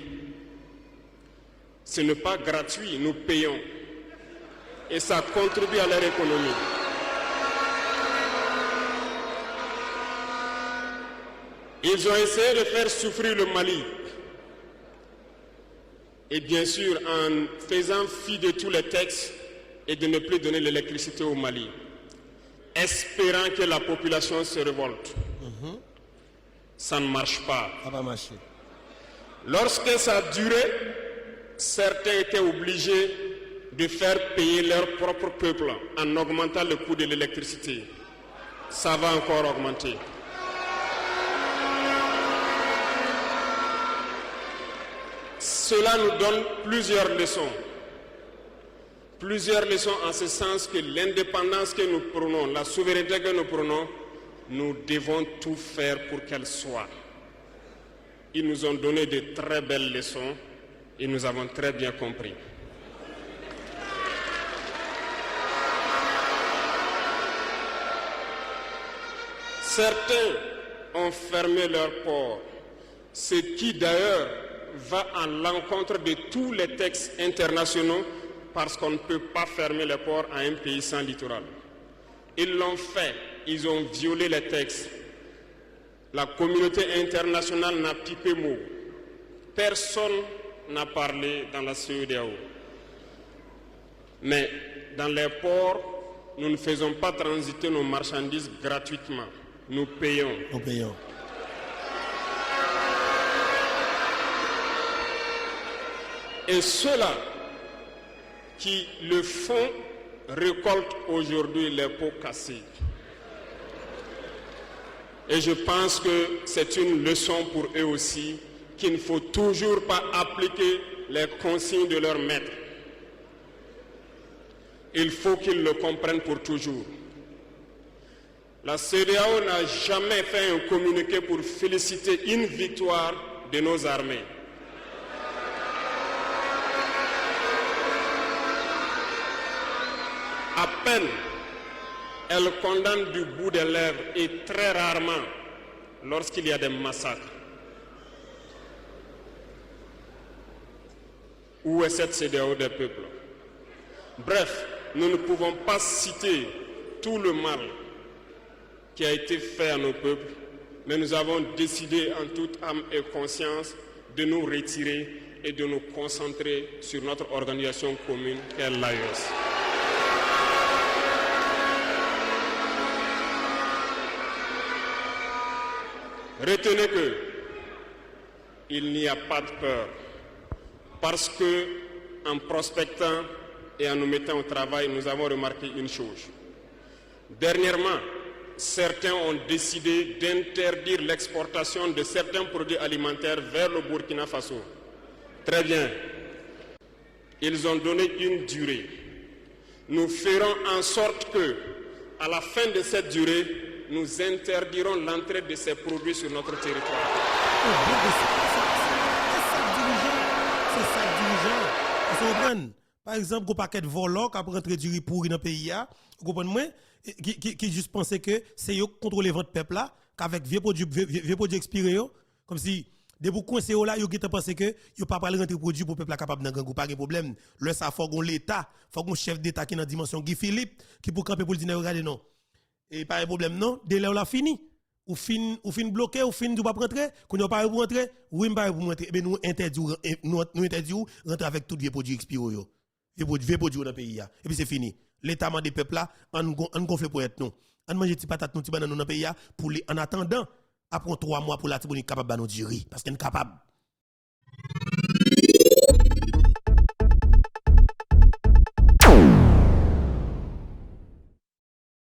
Ce n'est pas gratuit, nous payons. Et ça contribue à leur économie. Ils ont essayé de faire souffrir le Mali. Et bien sûr, en faisant fi de tous les textes et de ne plus donner l'électricité au Mali, espérant que la population se révolte. Ça ne marche pas. Ça va marcher. Lorsque ça a duré, certains étaient obligés de faire payer leur propre peuple en augmentant le coût de l'électricité. Ça va encore augmenter. Cela nous donne plusieurs leçons. Plusieurs leçons en ce sens que l'indépendance que nous prenons, la souveraineté que nous prenons, nous devons tout faire pour qu'elle soit. Ils nous ont donné de très belles leçons et nous avons très bien compris. Certains ont fermé leurs ports, ce qui d'ailleurs va à l'encontre de tous les textes internationaux parce qu'on ne peut pas fermer les ports à un pays sans littoral. Ils l'ont fait, ils ont violé les textes. La communauté internationale n'a pipé mot. Personne n'a parlé dans la CEDEAO. Mais dans les ports, nous ne faisons pas transiter nos marchandises gratuitement. Nous payons. Nous payons. Et ceux-là qui le font récoltent aujourd'hui les pots cassés. Et je pense que c'est une leçon pour eux aussi qu'il ne faut toujours pas appliquer les consignes de leur maître. Il faut qu'ils le comprennent pour toujours. La CEDEAO n'a jamais fait un communiqué pour féliciter une victoire de nos armées. À peine, elle condamne du bout des lèvres et très rarement lorsqu'il y a des massacres. Où est cette CEDEAO des peuples? Bref, nous ne pouvons pas citer tout le mal qui a été fait à nos peuples, mais nous avons décidé en toute âme et conscience de nous retirer et de nous concentrer sur notre organisation commune qu'est l'AES. Retenez que il n'y a pas de peur, parce que en prospectant et en nous mettant au travail, nous avons remarqué une chose. Dernièrement, certains ont décidé d'interdire l'exportation de certains produits alimentaires vers le Burkina Faso. Très bien. Ils ont donné une durée. Nous ferons en sorte que, à la fin de cette durée, nous interdirons l'entrée de ces produits sur notre territoire. C'est ça, dirigeant. Par exemple, un paquet de volants qui a rentré du riz pourri dans le pays, vous comprenez, qui juste pensait que c'est eux qui contrôlent votre peuple là, qu'avec vieux produits expirés, comme si des beaucoup coincés là, ils ont pensé que ils pas parler rentrer produit pour peuple capable d'en gagner, pas de problème. Le ça faut qu'on l'État, faut qu'on chef d'État qui dans dimension Guy Philippe qui pour camper pour dire regardez non. Et pas de problème non, dès là on l'a fini. Ou fin bloqué, ou fin du pas rentrer, qu'on n'a pas pour rentrer, oui pas pour rentrer, ben nous interdit rentrer avec tout vieux produit expiré yo. Vieux produit dans le pays et puis c'est fini. L'État m'a des peuples là, on gonfle pour être nous. On mange des patates nous petit banane dans le pays pour en attendant après 3 mois pour la tibonite capable de nous dire parce qu'elle est capable.